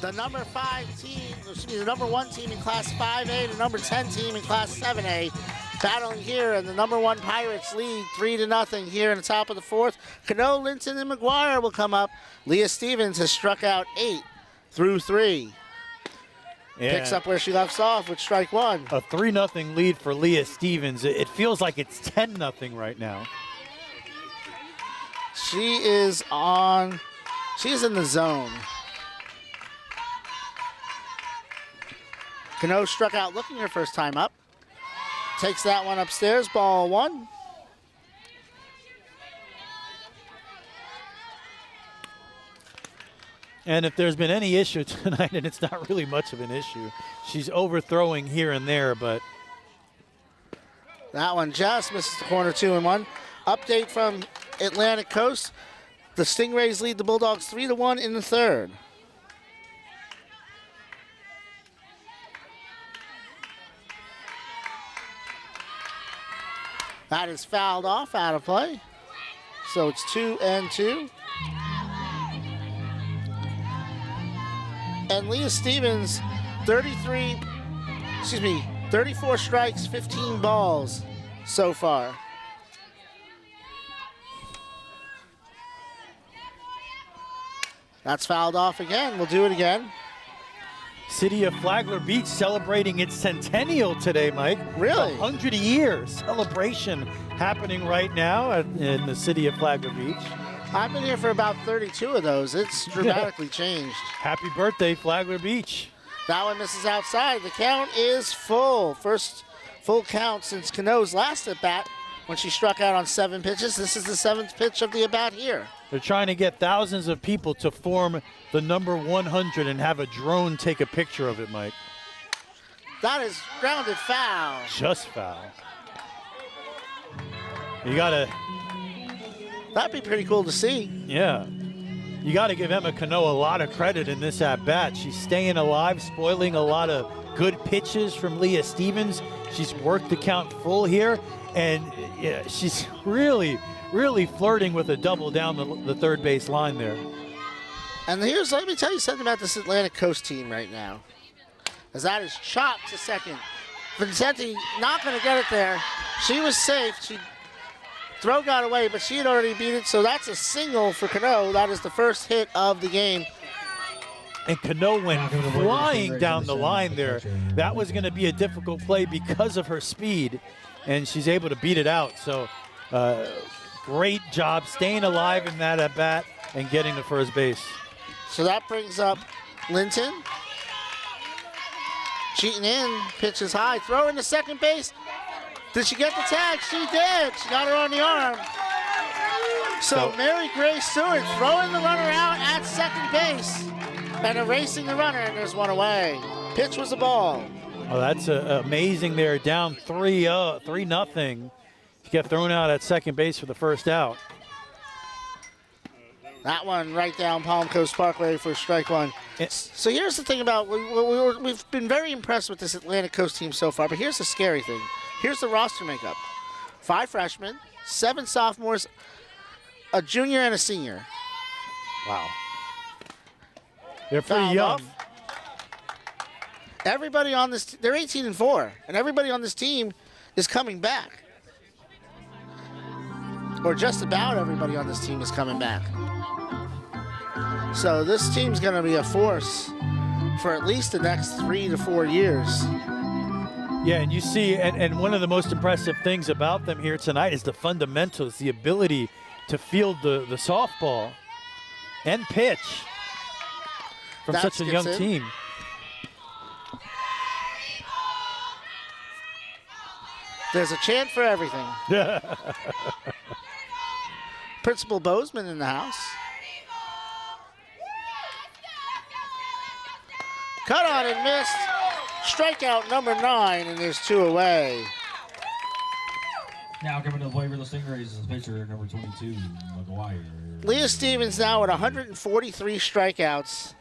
The number 5 team, excuse me, the number 1 team in Class 5A, the number 10 team in Class 7A, battling here, and the number 1 Pirates lead 3-0 here in the top of the fourth. Cano, Linton, and McGuire will come up. Leah Stevens has struck out 8 through 3. Yeah. Picks up where she left off with strike 1. A 3-0 lead for Leah Stevens. It feels like it's 10-0 right now. She's in the zone. Cano struck out looking her first time up. Takes that one upstairs, ball 1. And if there's been any issue tonight, and it's not really much of an issue, she's overthrowing here and there, but that one just misses the corner, 2-1. Update from Atlantic Coast. The Stingrays lead the Bulldogs 3-1 in the third. That is fouled off, out of play. So it's 2-2. And Leah Stevens, 34 strikes, 15 balls so far. That's fouled off again. We'll do it again. City of Flagler Beach celebrating its centennial today, Mike. Really? 100-year celebration happening right now in the city of Flagler Beach. I've been here for about 32 of those. It's dramatically changed. Happy birthday, Flagler Beach. That one misses outside. The count is full. First full count since Cano's last at bat when she struck out on 7 pitches. This is the 7th pitch of the at bat here. They're trying to get thousands of people to form the number 100 and have a drone take a picture of it, Mike. That is grounded foul. Just foul. You got to... That'd be pretty cool to see. Yeah. You got to give Emma Cano a lot of credit in this at-bat. She's staying alive, spoiling a lot of good pitches from Leah Stevens. She's worked the count full here, and yeah, she's really flirting with a double down the third base line there. And let me tell you something about this Atlantic Coast team right now. As that is chopped to second. Vincenti not going to get it there. She was safe. Throw got away, but she had already beat it, so that's a single for Cano. That is the first hit of the game. And Cano went flying down the line there. That was going to be a difficult play because of her speed, and she's able to beat it out. So great job staying alive in that at-bat and getting to first base. So that brings up Linton. Cheating in, pitches high, throw into second base. Did she get the tag? She did. She got her on the arm. So Mary Grace Stewart throwing the runner out at second base and erasing the runner, and there's one away. Pitch was a ball. Oh, that's amazing there. Down 3-0. She got thrown out at second base for the first out. That one right down Palm Coast Parkway for strike one. So here's the thing about, we've been very impressed with this Atlantic Coast team so far, but here's the scary thing. Here's the roster makeup. 5 freshmen, 7 sophomores, a junior and a senior. Wow. They're pretty Fouled young. off. Everybody on this, they're 18-4, and everybody on this team is coming back. Or just about everybody on this team is coming back. So this team's going to be a force for at least the next 3 to 4 years. Yeah, and you see, and one of the most impressive things about them here tonight is the fundamentals, the ability to field the softball and pitch from such a young team. There's a chant for everything. Principal Bozeman in the house. Cut on and missed. Strikeout number 9, and there's 2 away. Now coming to the plate for the Stingrays is pitcher number 22, McGuire. Leah Stevens now at 143 strikeouts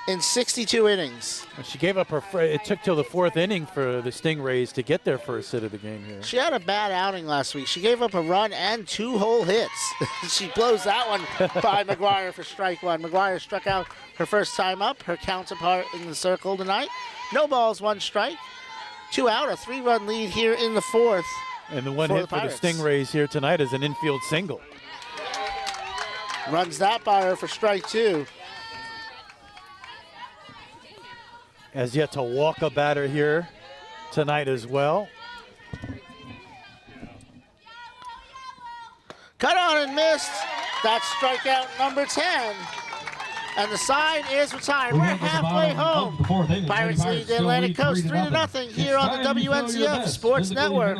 in 62 innings. She gave up it took till the 4th inning for the Stingrays to get their first hit of the game here. She had a bad outing last week. She gave up a run and 2 whole hits. She blows that one by McGuire for strike 1. McGuire struck out her first time up, her counterpart in the circle tonight. No balls, 1 strike. 2 out, a 3-run lead here in the 4th. And the one hit for the Stingrays here tonight is an infield single. Runs that by her for strike 2. Has yet to walk a batter here tonight as well. Cut on and missed. That's strikeout number 10. And the side is retired. We're halfway home. Pirates lead the Atlantic Coast 3-0 here on the WNZF Sports Network.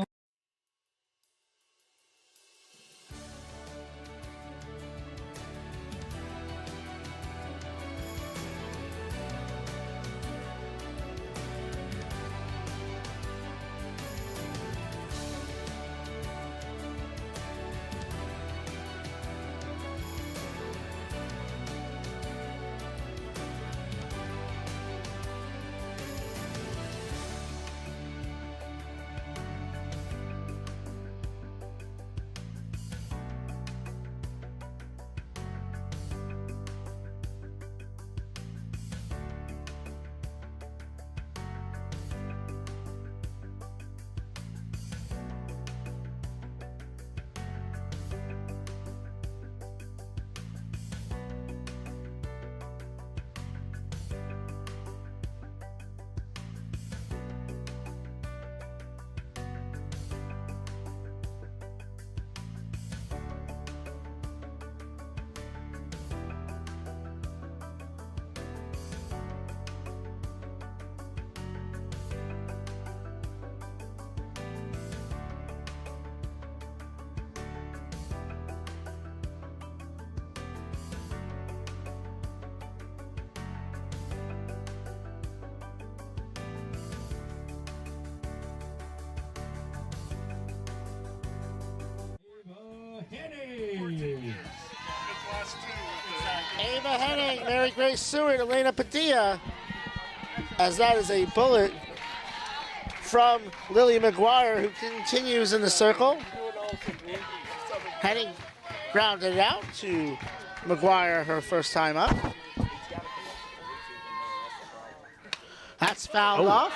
Henning, Mary Grace Seward, Elena Padilla, as that is a bullet from Lily McGuire, who continues in the circle. Henning grounded it out to McGuire her first time up. That's fouled off.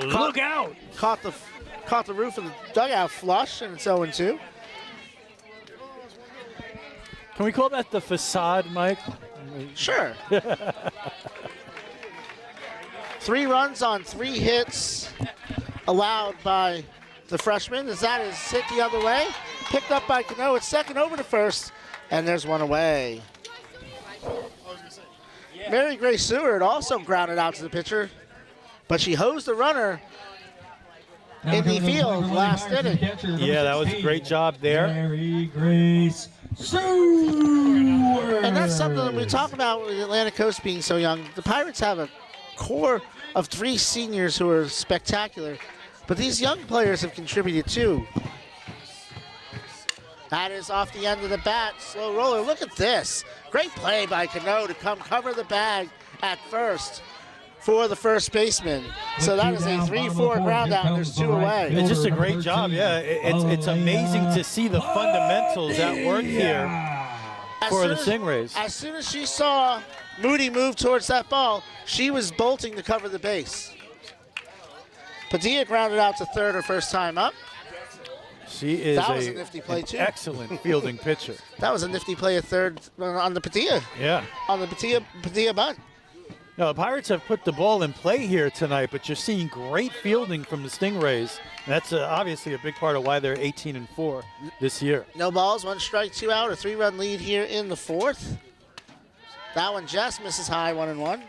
Look out! Caught the roof of the dugout flush, and it's 0-2. Can we call that the facade, Mike? Sure. 3 runs on 3 hits allowed by the freshman, as that is hit the other way. Picked up by Cano at second, over to first, and there's one away. Mary Grace Seward also grounded out to the pitcher, but she hosed the runner in the field last inning. Yeah, that was a great job there. Mary Grace Seward. And that's something that we talk about with Atlantic Coast being so young. The Pirates have a core of 3 seniors who are spectacular, but these young players have contributed too. That is off the end of the bat, slow roller. Look at this. Great play by Cano to come cover the bag at first for the first baseman. So that is a 3-4 ground out, and there's 2 away. It's just a great job, yeah. It's amazing to see the fundamentals at work here for the Stingrays. As soon as she saw Moody move towards that ball, she was bolting to cover the base. Padilla grounded out to third her first time up. She is That was a nifty play, too. Excellent fielding pitcher. That was a nifty play at third on the Padilla. Yeah. On the Padilla bunt. No, the Pirates have put the ball in play here tonight, but you're seeing great fielding from the Stingrays. That's obviously a big part of why they're 18-4 this year. No balls, 1 strike, 2 out, a 3-run lead here in the 4th. That one just misses high, 1-1.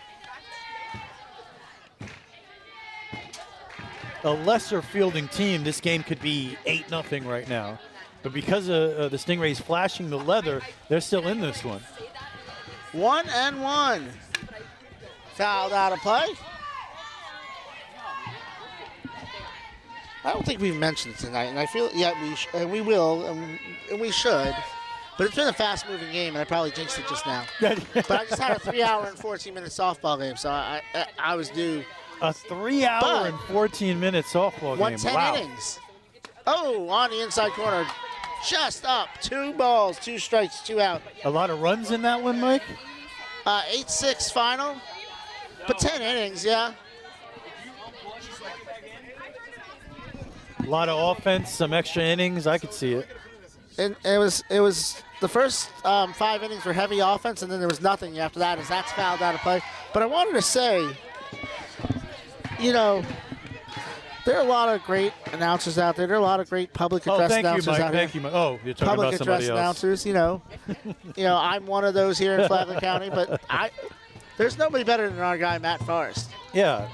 A lesser fielding team, this game could be 8-0 right now. But because of the Stingrays flashing the leather, they're still in this one. 1-1. Fouled out of play. I don't think we've mentioned it tonight, and I feel, we will, and we should. But it's been a fast-moving game, and I probably jinxed it just now. But I just had a 3-hour and 14-minute softball game, so I was due. A 3-hour and 14-minute softball game. 110 innings. Oh, on the inside corner, just up. 2 balls, 2 strikes, 2 out. A lot of runs in that one, Mike? 8-6 final, but 10 innings, yeah. A lot of offense, some extra innings. I could see it. And it was the first 5 innings were heavy offense, and then there was nothing after that, as that's fouled out of play. But I wanted to say, you know, there are a lot of great announcers out there. There are a lot of great public address announcers out here. Thank you, Mike. Oh, you're talking Public about somebody address else. announcers, you know. I'm one of those here in Flagler County, but there's nobody better than our guy, Matt Forrest. Yeah.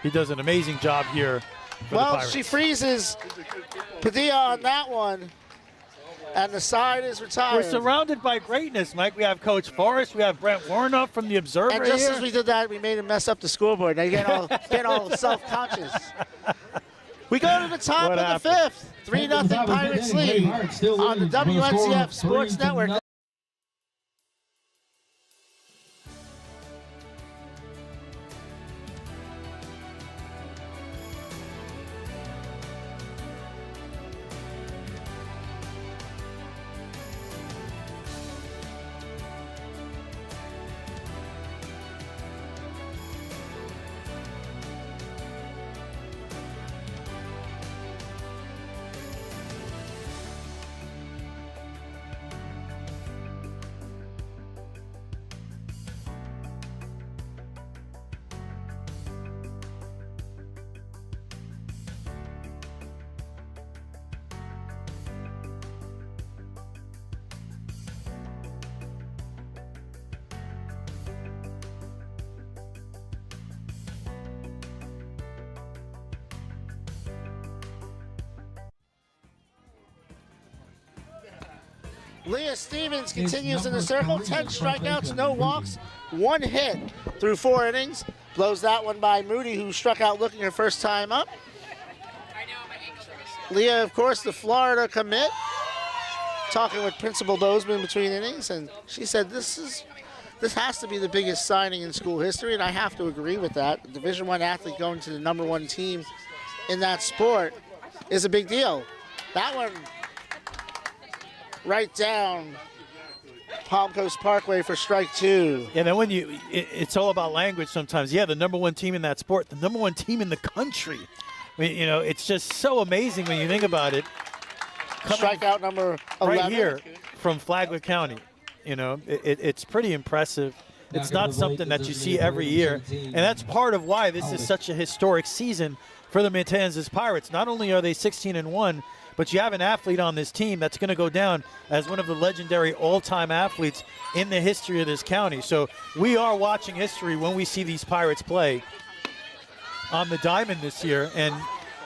He does an amazing job here for the Pirates. She freezes Padilla on that one, and the side is retired. We're surrounded by greatness, Mike. We have Coach Forrest. We have Brent Warnock from the Observer and just here. as we did that, we made him mess up the scoreboard. Now you get all self-conscious. We go to the top of the 5th. 3-0 Pirates lead on the WNZF Sports Network. Leah Stevens continues in the circle. 10 strikeouts, no walks, 1 hit through 4 innings. Blows that one by Moody, who struck out looking her first time up. Leah, of course, the Florida commit. talking with Principal Bozeman between innings, and she said this has to be the biggest signing in school history, and I have to agree with that. A Division I athlete going to the #1 team in that sport is a big deal. That one right down Palm Coast Parkway for strike 2. Yeah, then when it's all about language sometimes. Yeah, the #1 team in that sport, the #1 team in the country. I mean, it's just so amazing when you think about it. Strikeout number 11. Right here from Flagler County. It's pretty impressive. It's not something that you see every year, and that's part of why this is such a historic season for the Matanzas Pirates. Not only are they 16-1, but you have an athlete on this team that's going to go down as one of the legendary all-time athletes in the history of this county. So we are watching history when we see these Pirates play on the diamond this year, and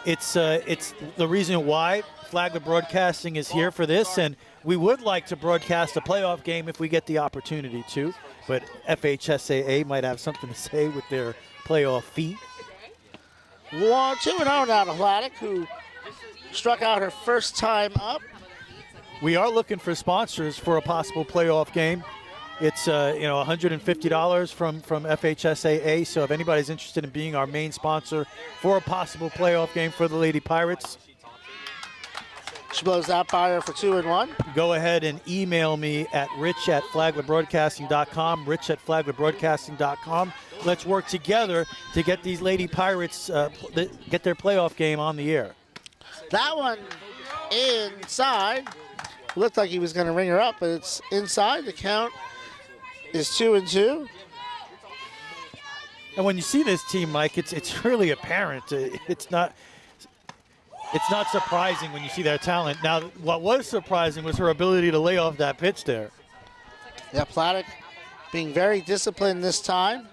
it's the reason why Flagler Broadcasting is here for this, and we would like to broadcast a playoff game if we get the opportunity to, but FHSAA might have something to say with their playoff fee. 2-0 now to Vladik, who struck out her first time up. We are looking for sponsors for a possible playoff game. It's $150 from FHSAA, so if anybody's interested in being our main sponsor for a possible playoff game for the Lady Pirates, she blows that by her for 2-1. go ahead and email me at rich@flaglerbroadcasting.com, rich@flaglerbroadcasting.com. Let's work together to get these Lady Pirates get their playoff game on the air. That one inside. Looked like he was going to ring her up, but it's inside. The count is 2-2. And when you see this team, Mike, it's really apparent. It's not surprising when you see their talent. Now, what was surprising was her ability to lay off that pitch there. Yeah, Platic being very disciplined this time.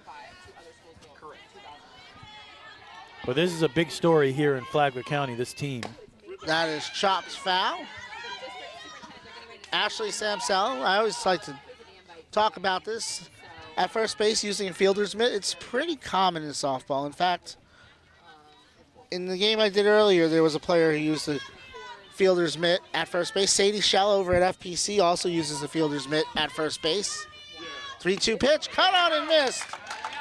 But this is a big story here in Flagler County, this team. That is chopped foul. Ashley Samsell, I always like to talk about this. At first base using a fielder's mitt, it's pretty common in softball. In fact, in the game I did earlier, there was a player who used a fielder's mitt at first base. Sadie Shell over at FPC also uses a fielder's mitt at first base. 3-2 pitch, cut out and missed.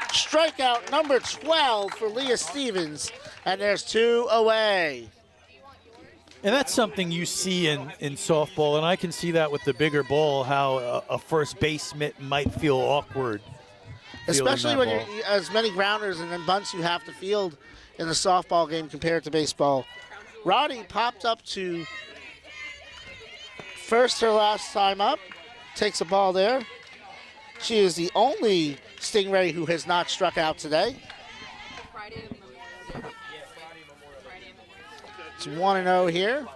Strikeout number 12 for Leah Stevens, and there's 2 away. And that's something you see in softball, and I can see that with the bigger ball, how a first base mitt might feel awkward. Especially when you're as many grounders and then bunts you have to field in the softball game compared to baseball. Roddy popped up to first her last time up, takes a ball there. She is the only Stingray who has not struck out today. It's 1-0 here.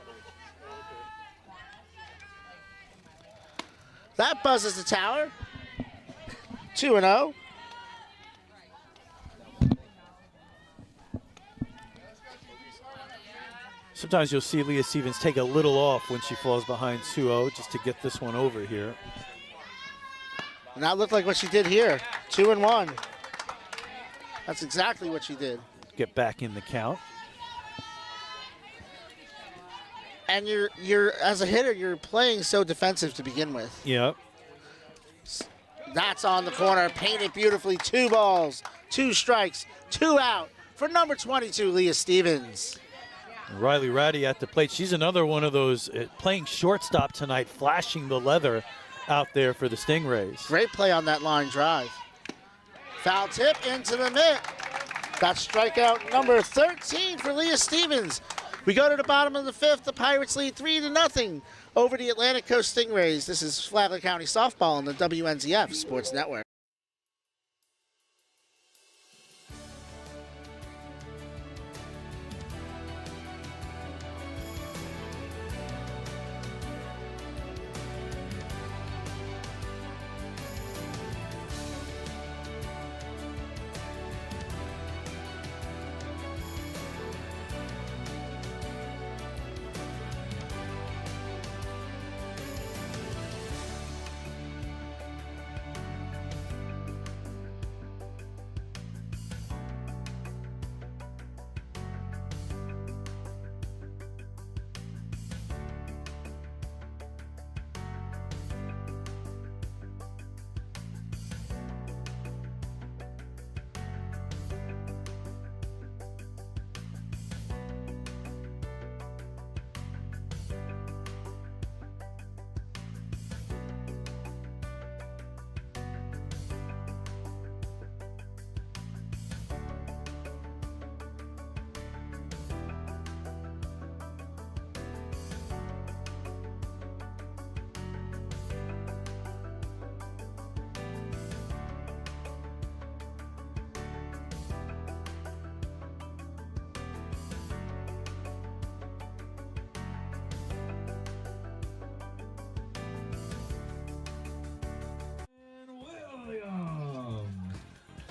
That buzzes the tower. 2-0. Sometimes you'll see Leah Stevens take a little off when she falls behind 2-0 just to get this one over here. And that looked like what she did here. 2-1. That's exactly what she did. Get back in the count. And you're as a hitter, you're playing so defensive to begin with. Yep. That's on the corner, painted beautifully. 2 balls, 2 strikes, 2 out for number 22, Leah Stevens. Riley Ratty at the plate. She's another one of those playing shortstop tonight, flashing the leather out there for the Stingrays. Great play on that line drive. Foul tip into the mitt. That's strikeout number 13 for Leah Stevens. We go to the bottom of the 5th. The Pirates lead 3-0 over the Atlantic Coast Stingrays. This is Flagler County Softball on the WNZF Sports Network.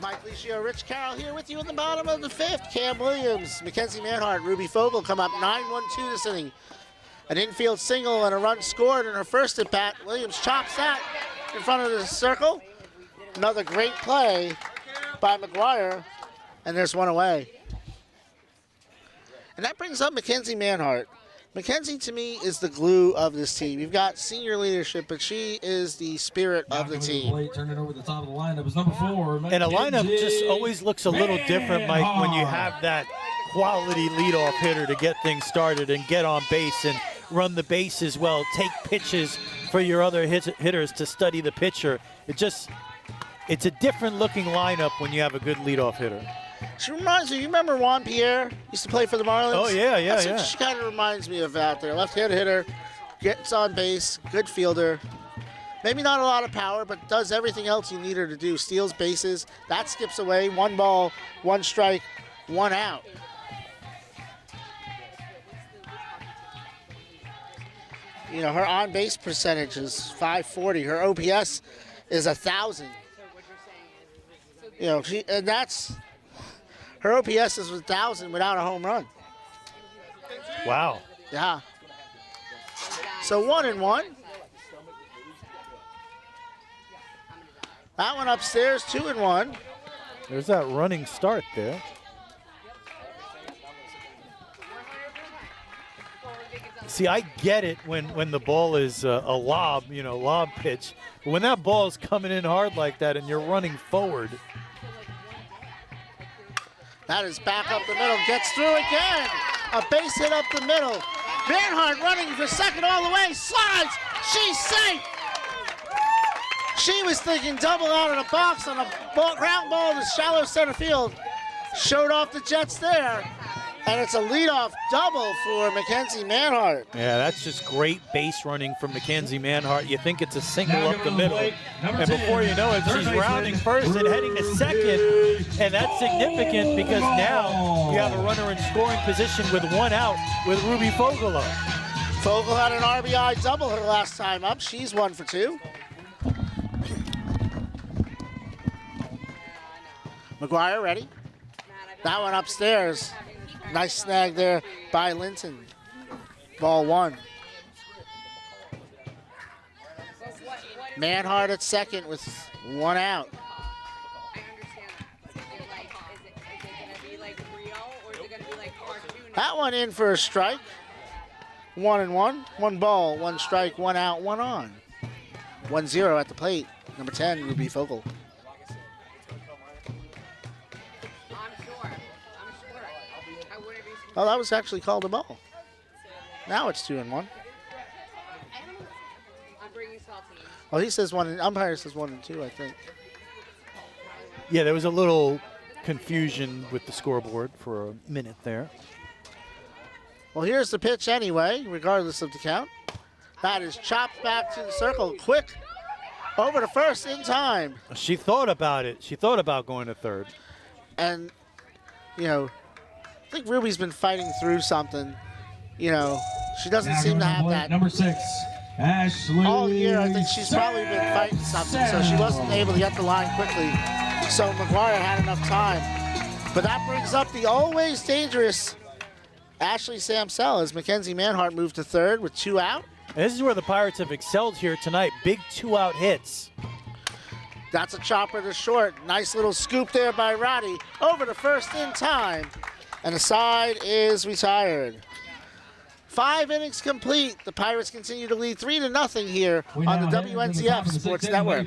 Mike Licio, Rich Carroll here with you in the bottom of the fifth. Cam Williams, Mackenzie Manhart, Ruby Fogel come up 9-1-2 this inning. An infield single and a run scored in her first at bat. Williams chops that in front of the circle. Another great play by McGuire, and there's one away. And that brings up Mackenzie Manhart. Mackenzie, to me, is the glue of this team. You've got senior leadership, but she is the spirit of the team. Turn it over the top of the lineup is number 4. And a lineup just always looks a little different, Mike, when you have that quality leadoff hitter to get things started and get on base and run the base as well, take pitches for your other hitters to study the pitcher. It's a different looking lineup when you have a good leadoff hitter. She reminds me, you remember Juan Pierre? Used to play for the Marlins? Oh, yeah. That's what she kind of reminds me of out there. Left-handed hitter, gets on base, good fielder. Maybe not a lot of power, but does everything else you need her to do. Steals bases, that skips away. 1 ball, 1 strike, 1 out. You know, her on-base percentage is .540. Her OPS is 1,000. You know, her OPS is 1,000 without a home run. Wow. Yeah. So 1-1. That one upstairs, 2-1. There's that running start there. See, I get it when the ball is a lob, lob pitch. But when that ball is coming in hard like that and you're running forward. That is back up the middle, gets through again. A base hit up the middle. Manhart running for second all the way, slides, she's safe. She was thinking double out of the box on a ground ball to shallow center field. Showed off the Jets there. And it's a leadoff double for Mackenzie Manhart. Yeah, that's just great base running from Mackenzie Manhart. You think it's a single up the middle. And before you know it, she's rounding first and heading to second. And that's significant because now you have a runner in scoring position with 1 out with Ruby Fogel up. Fogel had an RBI double her last time up. She's 1 for 2. McGuire ready. That one upstairs. Nice snag there by Linton. Ball 1. Manhart at second with 1 out. That one in for a strike. 1-1. 1 ball, 1 strike, 1 out, 1 on. 1-0 at the plate. Number 10, Ruby Fogel. Oh, that was actually called a ball. Now it's 2-1. Oh, he says 1. Umpire says 1-2, I think. Yeah, there was a little confusion with the scoreboard for a minute there. Well, here's the pitch anyway, regardless of the count. That is chopped back to the circle. Quick over to first in time. She thought about it. She thought about going to third. And, I think Ruby's been fighting through something. She doesn't seem to have that. Number 6, Ashley. All year, I think she's probably been fighting something, so she wasn't able to get the line quickly. So McGuire had enough time. But that brings up the always dangerous Ashley Samsell as Mackenzie Manhart moved to third with 2 out. And this is where the Pirates have excelled here tonight. Big 2-out hits. That's a chopper to short. Nice little scoop there by Roddy. Over to first in time. And the side is retired. 5 innings complete. The Pirates continue to lead 3-0 here on the WNZF Sports Network.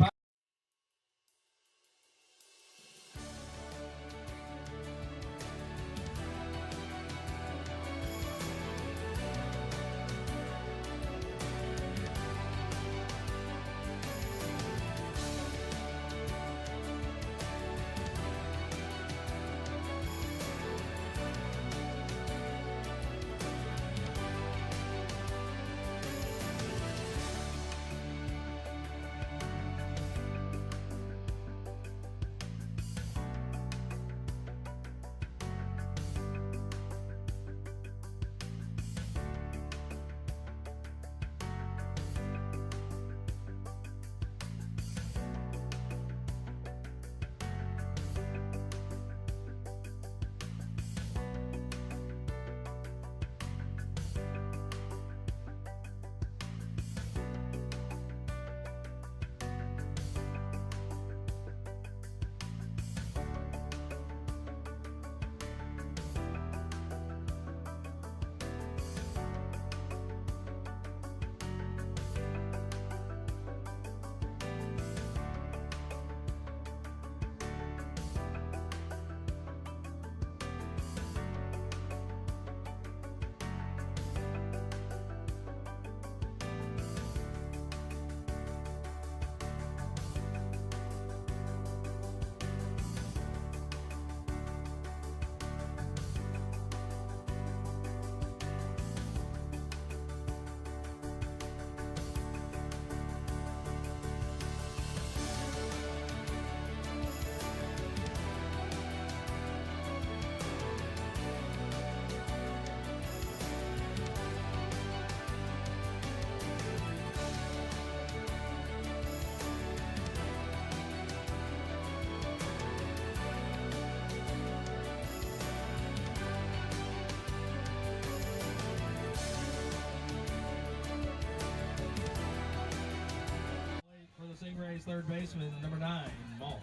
is third baseman, number 9, Moss.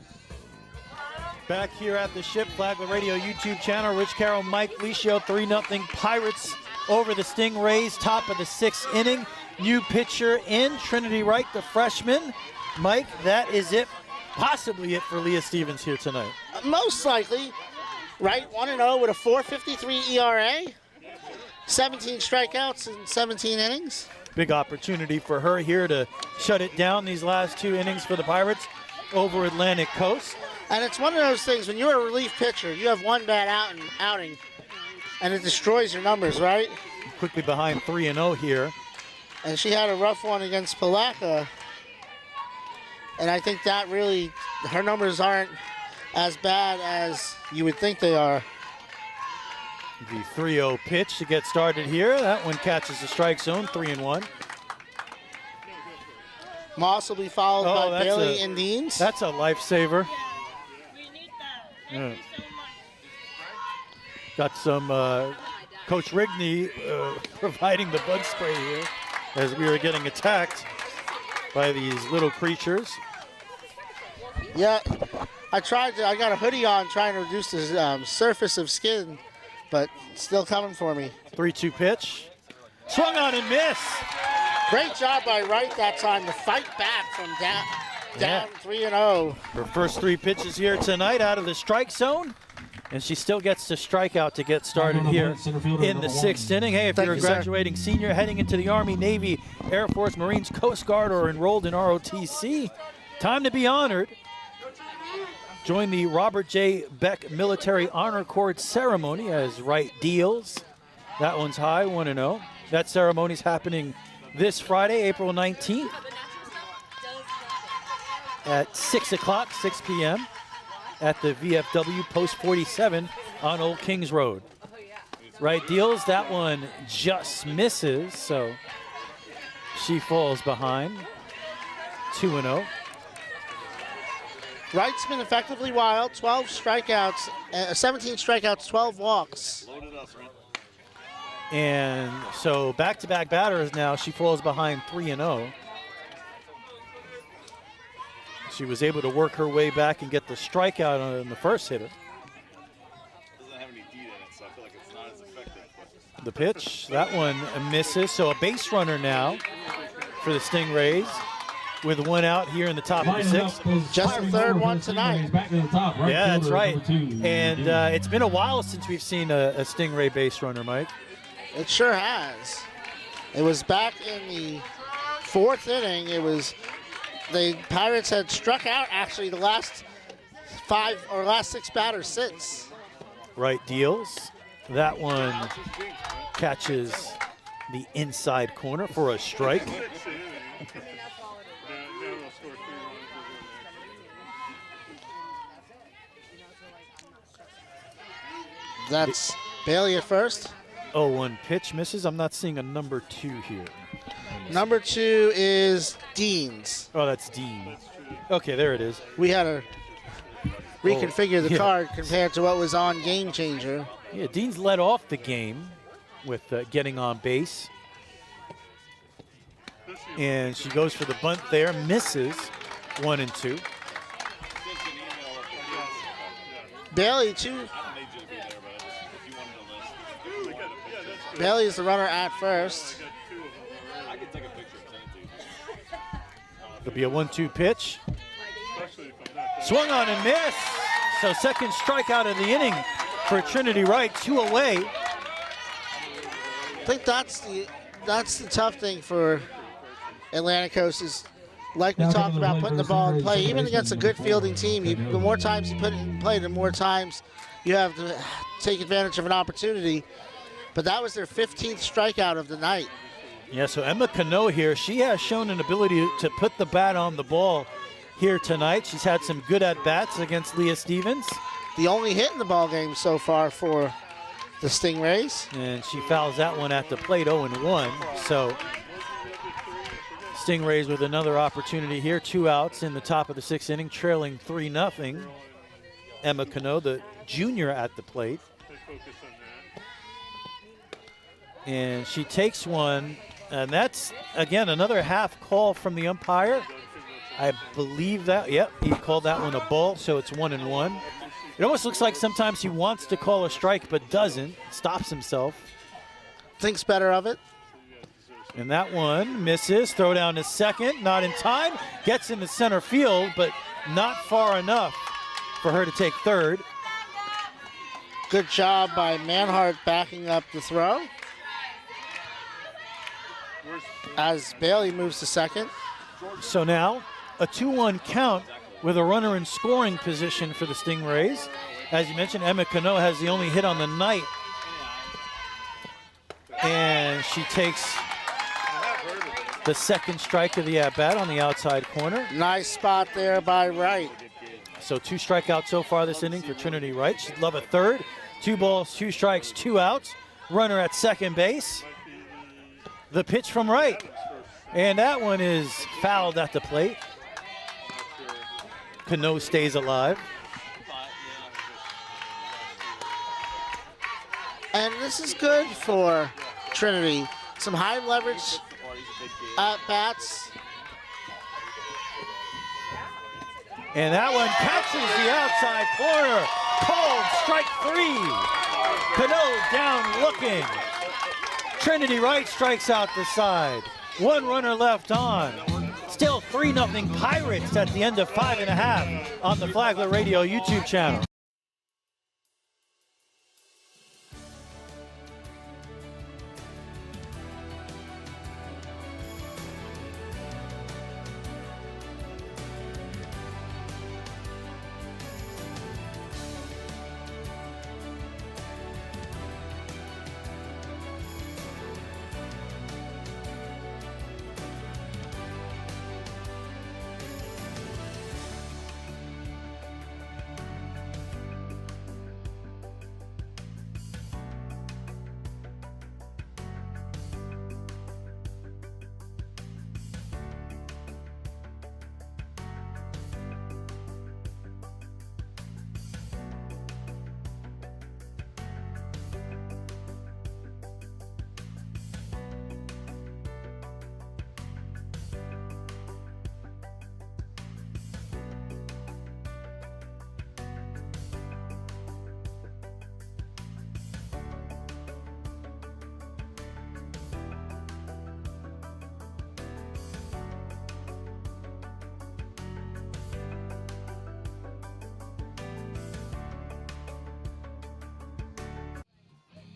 Back here at the Ship Flagler Radio YouTube channel, Rich Carroll, Mike Licio, 3-0 Pirates over the Stingrays, top of the 6th inning. New pitcher in, Trinity Wright, the freshman. Mike, that is it, possibly it for Leah Stevens here tonight. Most likely, Wright 1-0 with a 4.53 ERA, 17 strikeouts in 17 innings. Big opportunity for her here to shut it down these last 2 innings for the Pirates over Atlantic Coast. And it's one of those things, when you're a relief pitcher, you have one bad outing, and it destroys your numbers, right? Quickly behind 3-0 here. And she had a rough one against Palaka. And I think that really, her numbers aren't as bad as you would think they are. The 3-0 pitch to get started here. That one catches the strike zone, 3-1. Moss will be followed by Bailey and Deans. That's a lifesaver. Yeah. Got some Coach Rigney providing the bug spray here as we were getting attacked by these little creatures. Yeah, I got a hoodie on trying to reduce the surface of skin, but still coming for me. 3-2 pitch. Swung on and missed. Great job by Wright that time to fight back from down 3-0. Her first 3 pitches here tonight out of the strike zone. And she still gets to strike out to get started here in the 6th inning. Hey, if you're a graduating senior heading into the Army, Navy, Air Force, Marines, Coast Guard, or enrolled in ROTC, time to be honored. Join the Robert J. Beck Military Honor Cord ceremony as Wright deals. That one's high, 1-0. That ceremony's happening this Friday, April 19th at 6 o'clock, 6 p.m. at the VFW Post 47 on Old Kings Road. Wright deals, that one just misses, so she falls behind, 2-0. Wright's been effectively wild, 12 strikeouts, 17 strikeouts, 12 walks. And so back-to-back batters now, she falls behind 3-0. She was able to work her way back and get the strikeout on the first hitter. Doesn't have any D in it, so I feel like it's not as effective. But The pitch, that one misses. So a base runner now for the Stingrays with one out here in the top of the 6th. Just the third one tonight. Yeah, that's right. And it's been a while since we've seen a Stingray base runner, Mike. It sure has. It was back in the 4th inning. The Pirates had struck out actually the last 6 batters since. Right deals. That one catches the inside corner for a strike. That's Bailey at first. 0-1 pitch misses. I'm not seeing a number 2 here. Number 2 is Deans. Oh, that's Dean. Okay, there it is. We had to reconfigure the yeah. card compared to what was on Game Changer. Yeah, Dean's led off the game with getting on base. And she goes for the bunt there, misses 1-2. Bailey, too. Bailey is the runner at first. It'll be a 1-2 pitch. Swung on and missed. So second strikeout of the inning for Trinity Wright, 2 away. I think that's the tough thing for Atlantic Coast is, like we talked about, putting the ball in play. Even against a good fielding team, the more times you put it in play, the more times you have to take advantage of an opportunity. But that was their 15th strikeout of the night. Yeah, so Emma Cano here, she has shown an ability to put the bat on the ball here tonight. She's had some good at-bats against Leah Stevens. The only hit in the ball game so far for the Stingrays. And she fouls that one at the plate, 0-1. So Stingrays with another opportunity here, 2 outs in the top of the 6th inning, trailing 3-0. Emma Cano, the junior, at the plate. And she takes one, and that's, again, another half call from the umpire. I believe that. Yep, he called that one a ball, so it's 1-1. It almost looks like sometimes he wants to call a strike but doesn't. Stops himself. Thinks better of it. And that one misses. Throw down to second. Not in time. Gets into center field, but not far enough for her to take third. Good job by Manhart backing up the throw. As Bailey moves to second. So now a 2-1 count with a runner in scoring position for the Stingrays. As you mentioned, Emma Cano has the only hit on the night. And she takes the second strike of the at-bat on the outside corner. Nice spot there by Wright. So 2 strikeouts so far this inning for Trinity Wright. She'd love a third. 2 balls, 2 strikes, 2 outs. Runner at second base. The pitch from Wright. And that one is fouled at the plate. Cano stays alive. And this is good for Trinity. Some high leverage at bats. And that one catches the outside corner. Called strike 3. Cano down looking. Trinity Wright strikes out the side. 1 runner left on. Still 3-0 Pirates at the end of 5.5 on the Flagler Radio YouTube channel.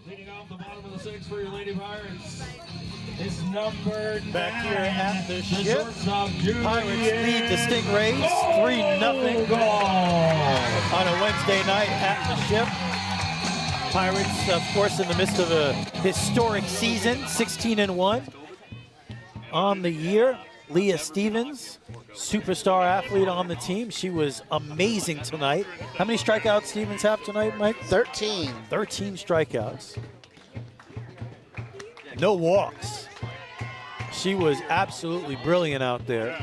Leading off the bottom of the 6th for your Lady Pirates is number 9. Back here at the ship. Shortstop, Julie Pirates lead the Stingrays 3-0 on a Wednesday night at the ship. Pirates, of course, in the midst of a historic season, 16-1 on the year. Leah Stevens, superstar athlete on the team. She was amazing tonight. How many strikeouts Stevens have tonight, Mike? 13. 13 strikeouts. No walks. She was absolutely brilliant out there.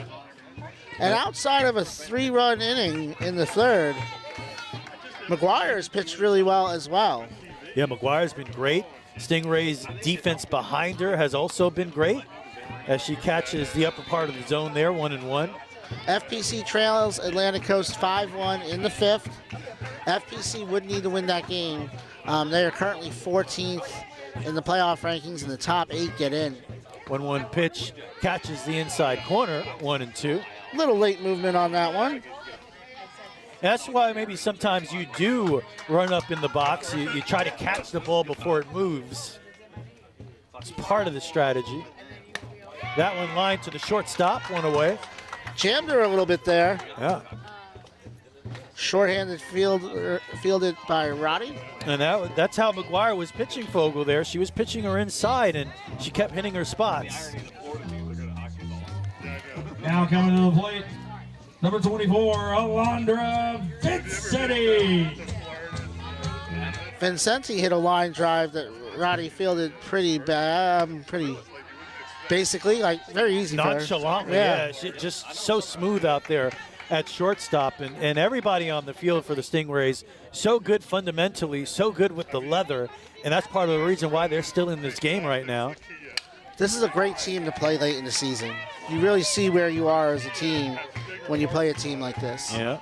And outside of a 3-run inning in the 3rd, McGuire has pitched really well as well. Yeah, McGuire's been great. Stingray's defense behind her has also been great as she catches the upper part of the zone there, 1-1. FPC trails Atlantic Coast 5-1 in the 5th. FPC would need to win that game. They are currently 14th in the playoff rankings, and the top 8 get in. 1-1 pitch catches the inside corner, 1-2. Little late movement on that one. That's why maybe sometimes you do run up in the box. You try to catch the ball before it moves. It's part of the strategy. That one lined to the shortstop, 1 away. Jammed her a little bit there. Yeah. Shorthanded fielded by Roddy. And that's how McGuire was pitching Fogel there. She was pitching her inside, and she kept hitting her spots. Now coming to the plate, number 24, Alondra Vincenti. Vincenti hit a line drive that Roddy fielded pretty bad, basically, like very easy for her. Nonchalantly, yeah. She just so smooth out there at shortstop, and everybody on the field for the Stingrays, so good fundamentally, so good with the leather, and that's part of the reason why they're still in this game right now. This is a great team to play late in the season. You really see where you are as a team when you play a team like this. Yeah.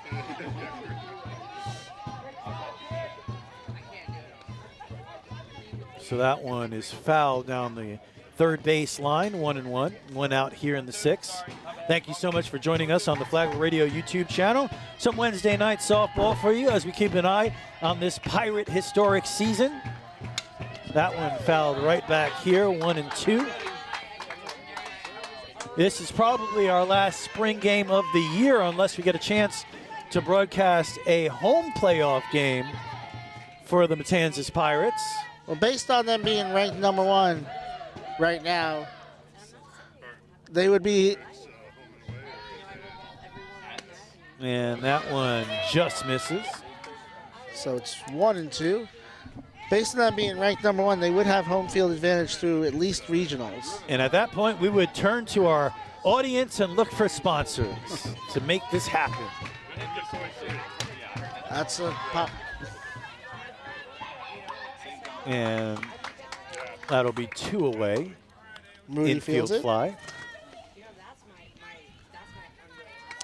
So that one is fouled down the third base line, 1-1. One out here in the sixth. Thank you so much for joining us on the Flagler Radio YouTube channel. Some Wednesday night softball for you as we keep an eye on this Pirate historic season. That one fouled right back here, 1-2. This is probably our last spring game of the year unless we get a chance to broadcast a home playoff game for the Matanzas Pirates. Well, based on them being ranked number 1 right now, they would be. And that one just misses. So it's 1-2. Based on them being ranked number 1, they would have home field advantage through at least regionals. And at that point, we would turn to our audience and look for sponsors to make this happen. That's a pop. And that'll be 2 away. Moody Infield fields it. fly.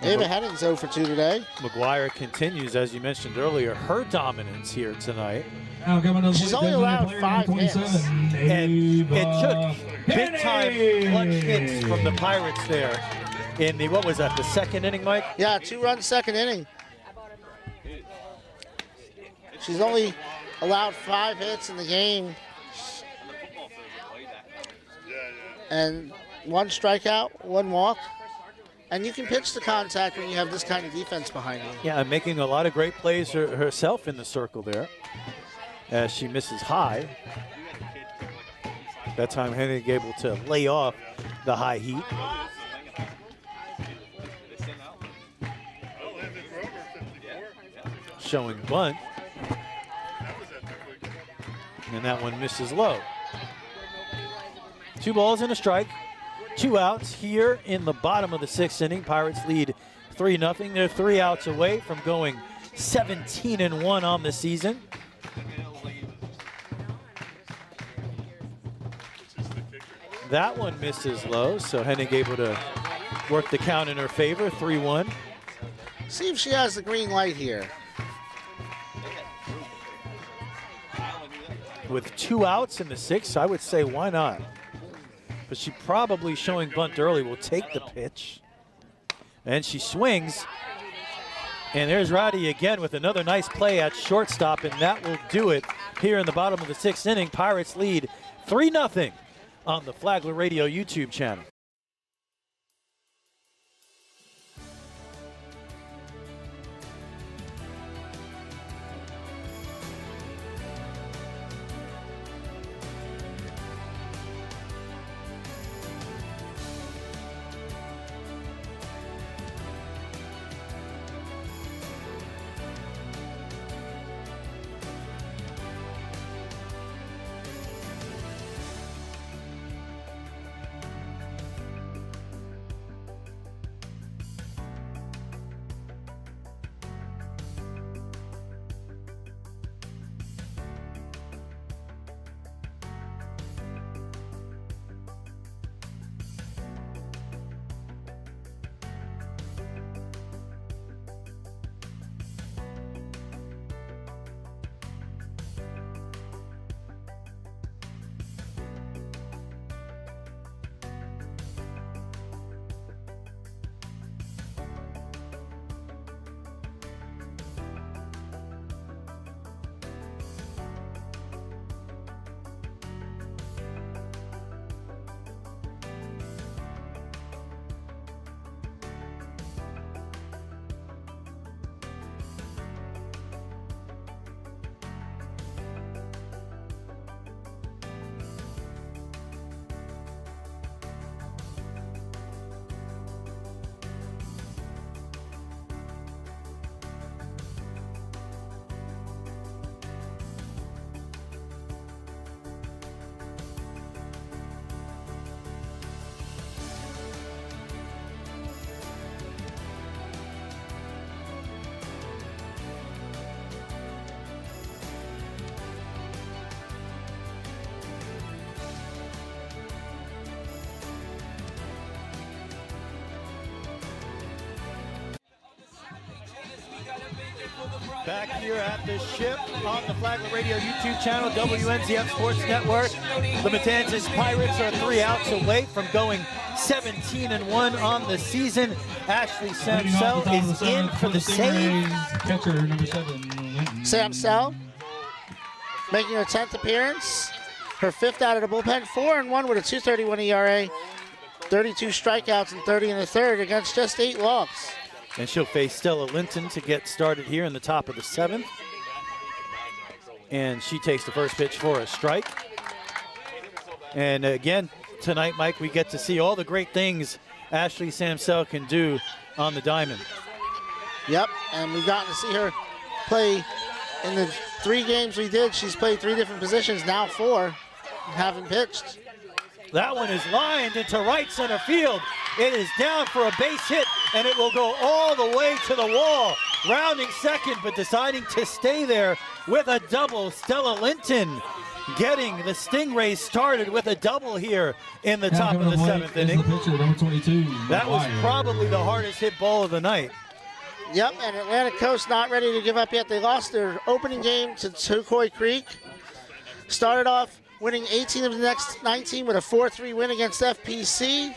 Ava Henning's 0 for 2 today. McGuire continues, as you mentioned earlier, her dominance here tonight. Now coming to the She's plate, only designated allowed player 5 number hits. 27, And it Ava took big-time clutch hits from the Pirates there in the, what was that, the second inning, Mike? Yeah, 2-run second inning. She's only allowed 5 hits in the game. And 1 strikeout, 1 walk. And you can pitch to contact when you have this kind of defense behind you. Yeah, and making a lot of great plays herself in the circle there as she misses high. That time Hennig able to lay off the high heat. Showing bunt. And that one misses low. 2 balls and a strike. 2 outs here in the bottom of the 6th inning. Pirates lead 3-0. They're 3 outs away from going 17-1 on the season. That one misses low, so Hennig able to work the count in her favor, 3-1. See if she has the green light here. With 2 outs in the 6th, I would say why not? But she probably showing bunt early will take the pitch. And she swings. And there's Roddy again with another nice play at shortstop, and that will do it here in the bottom of the 6th inning. Pirates lead 3-0 on the Flagler Radio YouTube channel. Back here at the ship on the Flagler Radio YouTube channel, WNZF Sports Network. The Matanzas Pirates are 3 outs away from going 17-1 on the season. Ashley Samsell is in for the save. Catcher number 7, Linton. Samsell making her 10th appearance, her 5th out of the bullpen, 4-1 with a 2.31 ERA, 32 strikeouts and 30 in the third against just 8 walks. And she'll face Stella Linton to get started here in the top of the 7th. And she takes the first pitch for a strike. And again, tonight, Mike, we get to see all the great things Ashley Samsell can do on the diamond. Yep, and we've gotten to see her play in the 3 games we did. She's played 3 different positions, now 4, haven't pitched. That one is lined into right center field. It is down for a base hit, and it will go all the way to the wall. Rounding second, but deciding to stay there with a double. Stella Linton getting the Stingrays started with a double here in the top of the 7th inning. The pitcher, number 22. That was probably the hardest hit ball of the night. Yep, and Atlantic Coast not ready to give up yet. They lost their opening game to Turquoise Creek. Started off winning 18 of the next 19 with a 4-3 win against FPC.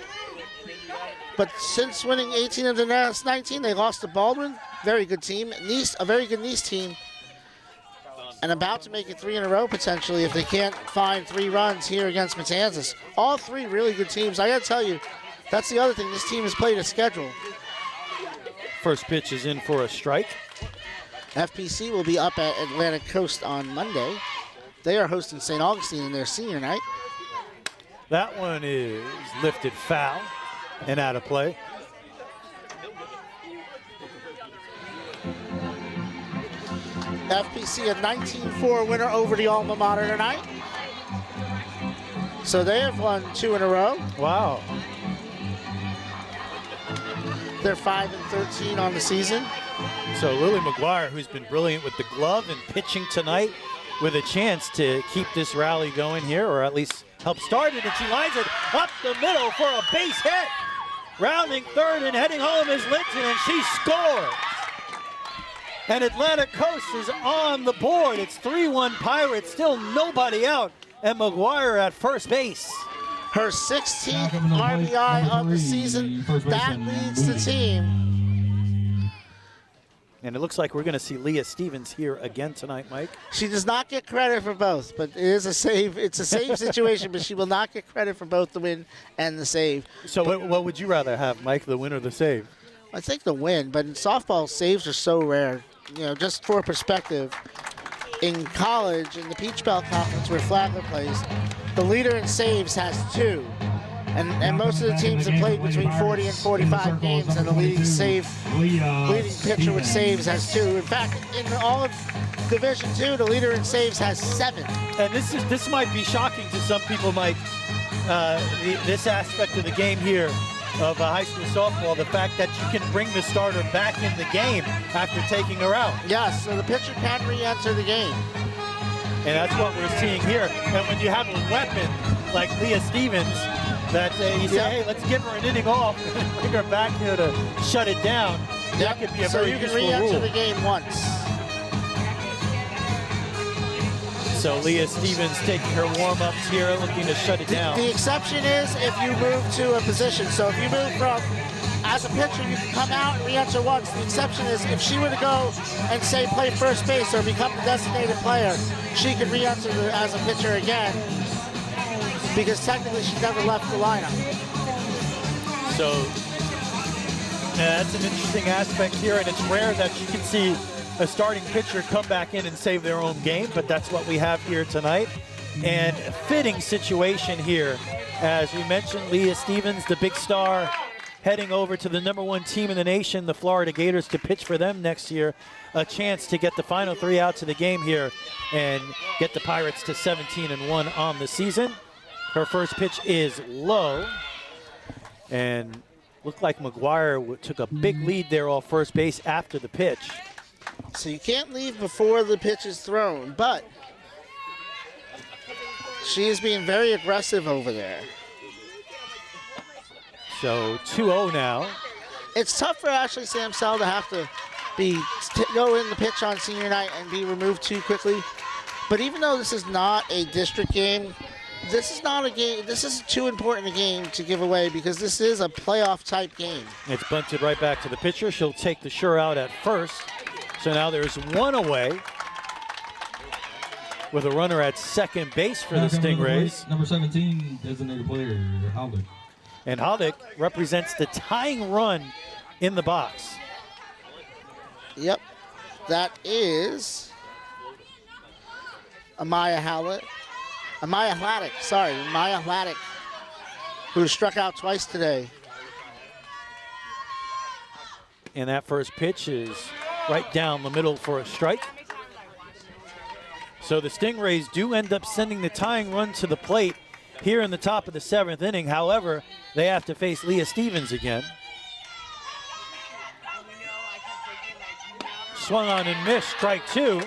But since winning 18 of the next 19, they lost to Baldwin. Very good team. Nice, a very good Nice team. And about to make it 3 in a row potentially if they can't find 3 runs here against Matanzas. All 3 really good teams. I got to tell you, that's the other thing. This team has played a schedule. First pitch is in for a strike. FPC will be up at Atlantic Coast on Monday. They are hosting St. Augustine in their senior night. That one is lifted foul and out of play. FPC a 19-4 winner over the alma mater tonight. So they have won 2 in a row. Wow. They're 5-13 on the season. So Lily McGuire, who's been brilliant with the glove and pitching tonight, with a chance to keep this rally going here, or at least help start it, and she lines it up the middle for a base hit. Rounding third and heading home is Linton, and she scores. And Atlantic Coast is on the board. It's 3-1 Pirates, still nobody out, and McGuire at first base. Her 16th RBI of the season. That leads the team. And it looks like we're going to see Leah Stevens here again tonight, Mike. She does not get credit for both, but it is a save. It's a save situation, but she will not get credit for both the win and the save. So what would you rather have, Mike, the win or the save? I think the win, but in softball, saves are so rare. You know, just for perspective, in college, in the Peach Belt Conference where Flagler plays, the leader in saves has 2. And most of the teams have played between 40 and 45 games, and the leading pitcher with saves has 2. In fact, in all of Division II, the leader in saves has 7. And this might be shocking to some people, Mike. This aspect of the game here of high school softball, the fact that you can bring the starter back in the game after taking her out. Yes, so the pitcher can re-enter the game. And that's what we're seeing here. And when you have a weapon like Leah Stevens, that you say, hey, let's give her an inning off and bring her back here to shut it down. That could be a very useful rule. So you can re-enter the game once. So Leah Stevens taking her warm-ups here, looking to shut it down. The exception is if you move to a position. So if you move from, as a pitcher, you can come out and re-enter once. The exception is if she were to go and, say, play first base or become the designated player, she could re-enter as a pitcher again, because technically she never left the lineup. So that's an interesting aspect here, and it's rare that you can see a starting pitcher come back in and save their own game, but that's what we have here tonight. And a fitting situation here. As we mentioned, Leah Stevens, the big star, heading over to the #1 team in the nation, the Florida Gators, to pitch for them next year. A chance to get the final 3 outs of the game here and get the Pirates to 17-1 on the season. Her first pitch is low, and looked like McGuire took a big lead there off first base after the pitch. So you can't leave before the pitch is thrown, but she is being very aggressive over there. So 2-0 now. It's tough for Ashley Samsell to have to go in the pitch on senior night and be removed too quickly. But even though this is not a district game, this is not a game. This is too important a game to give away because this is a playoff type game. It's bunted right back to the pitcher. She'll take the sure out at first. So now there's one away with a runner at second base for the Stingrays. Number 17, designated player, Haldick. And Haldick represents the tying run in the box. Yep, that is Amaya Haddock, who struck out twice today. And that first pitch is right down the middle for a strike. So the Stingrays do end up sending the tying run to the plate here in the top of the 7th inning. However, they have to face Leah Stevens again. Swung on and missed, strike 2.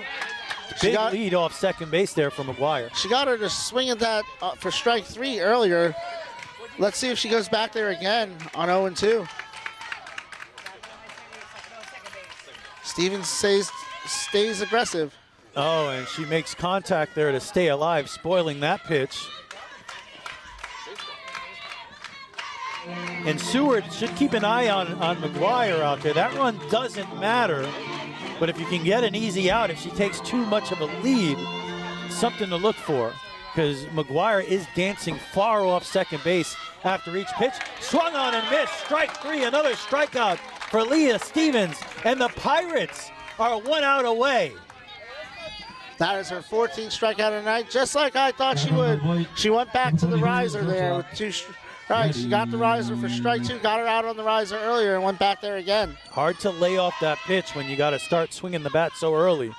Big lead off second base there for McGuire. She got her to swing at that for strike 3 earlier. Let's see if she goes back there again on 0-2. Stevens stays aggressive. Oh, and she makes contact there to stay alive, spoiling that pitch. And Seward should keep an eye on McGuire out there. That run doesn't matter, but if you can get an easy out, if she takes too much of a lead, something to look for, because McGuire is dancing far off second base after each pitch. Swung on and missed, strike 3, another strikeout for Leah Stevens, and the Pirates are 1 out away. That is her 14th strikeout of the night, just like I thought she would. She went back to the riser there with 2 strikes. She got the riser for strike 2, got her out on the riser earlier, and went back there again. Hard to lay off that pitch when you got to start swinging the bat so early.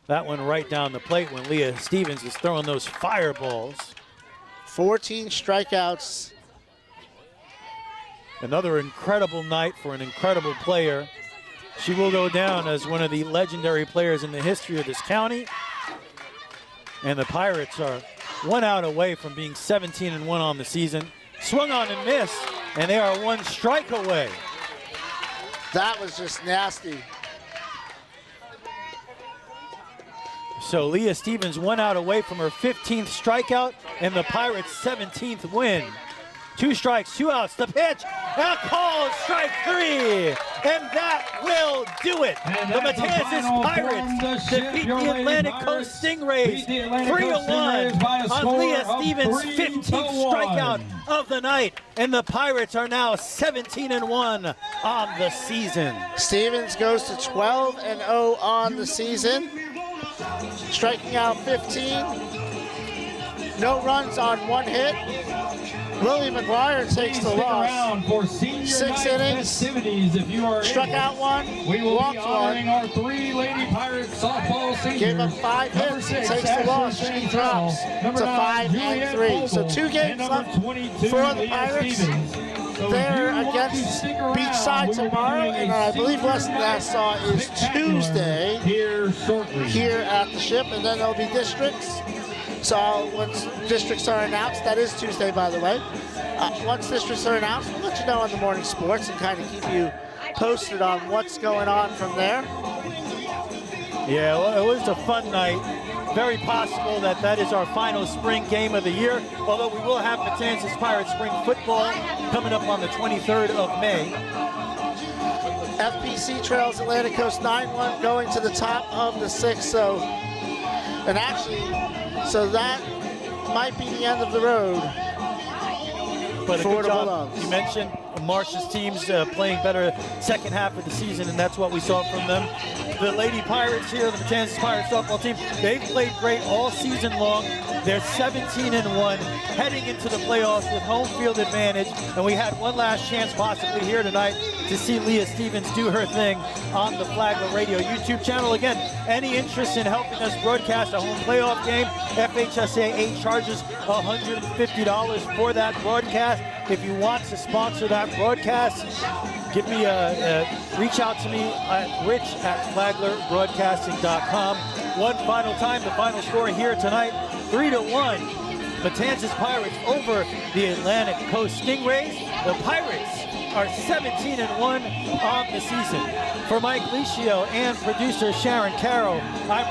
That one right down the plate when Leah Stevens is throwing those fireballs. 14 strikeouts. Another incredible night for an incredible player. She will go down as one of the legendary players in the history of this county. And the Pirates are 1 out away from being 17-1 on the season. Swung on and missed, and they are 1 strike away. That was just nasty. So Leah Stevens 1 out away from her 15th strikeout and the Pirates' 17th win. 2 strikes, 2 outs, the pitch, a call, strike 3, and that will do it. The Matanzas Pirates defeat the Atlantic Coast Stingrays 3-1 on Leah Stevens' 15th strikeout of the night, and the Pirates are now 17-1 on the season. Stevens goes to 12-0 on the season, striking out 15, no runs on 1 hit. Lily McGuire takes the loss. 6 innings, if you are struck out 1, we will walked be honoring 1. our 3 Lady Pirates softball seniors. Gave up 5 hits, takes the loss. She drops to 5-3. So 2 games left for the Pirates. They're against Beachside tomorrow, and I believe West Nassau is Tuesday here at the Ship, and then there'll be districts. So once districts are announced, that is Tuesday, by the way. Once districts are announced, we'll let you know on the morning sports and kind of keep you posted on what's going on from there. Yeah, well, it was a fun night. Very possible that that is our final spring game of the year, although we will have Matanzas Pirates spring football coming up on the 23rd of May. FPC trails Atlantic Coast 9-1 going to the top of the 6th. So that might be the end of the road. But a for good the job. Bulldogs. You mentioned Marsh's teams playing better second half of the season, and that's what we saw from them. The Lady Pirates here, the Matanzas Pirates softball team, they've played great all season long. They're 17-1, heading into the playoffs with home field advantage, and we had one last chance possibly here tonight to see Leah Stevens do her thing on the Flagler Radio YouTube channel. Again, any interest in helping us broadcast a home playoff game, FHSA 8 charges $150 for that broadcast. If you want to sponsor that broadcast, give me reach out to me at rich@flaglerbroadcasting.com. One final time, the final score here tonight, 3-1. Matanzas Pirates over the Atlantic Coast Stingrays. The Pirates are 17-1 on the season. For Mike Licio and producer Sharon Carroll, I'm Rick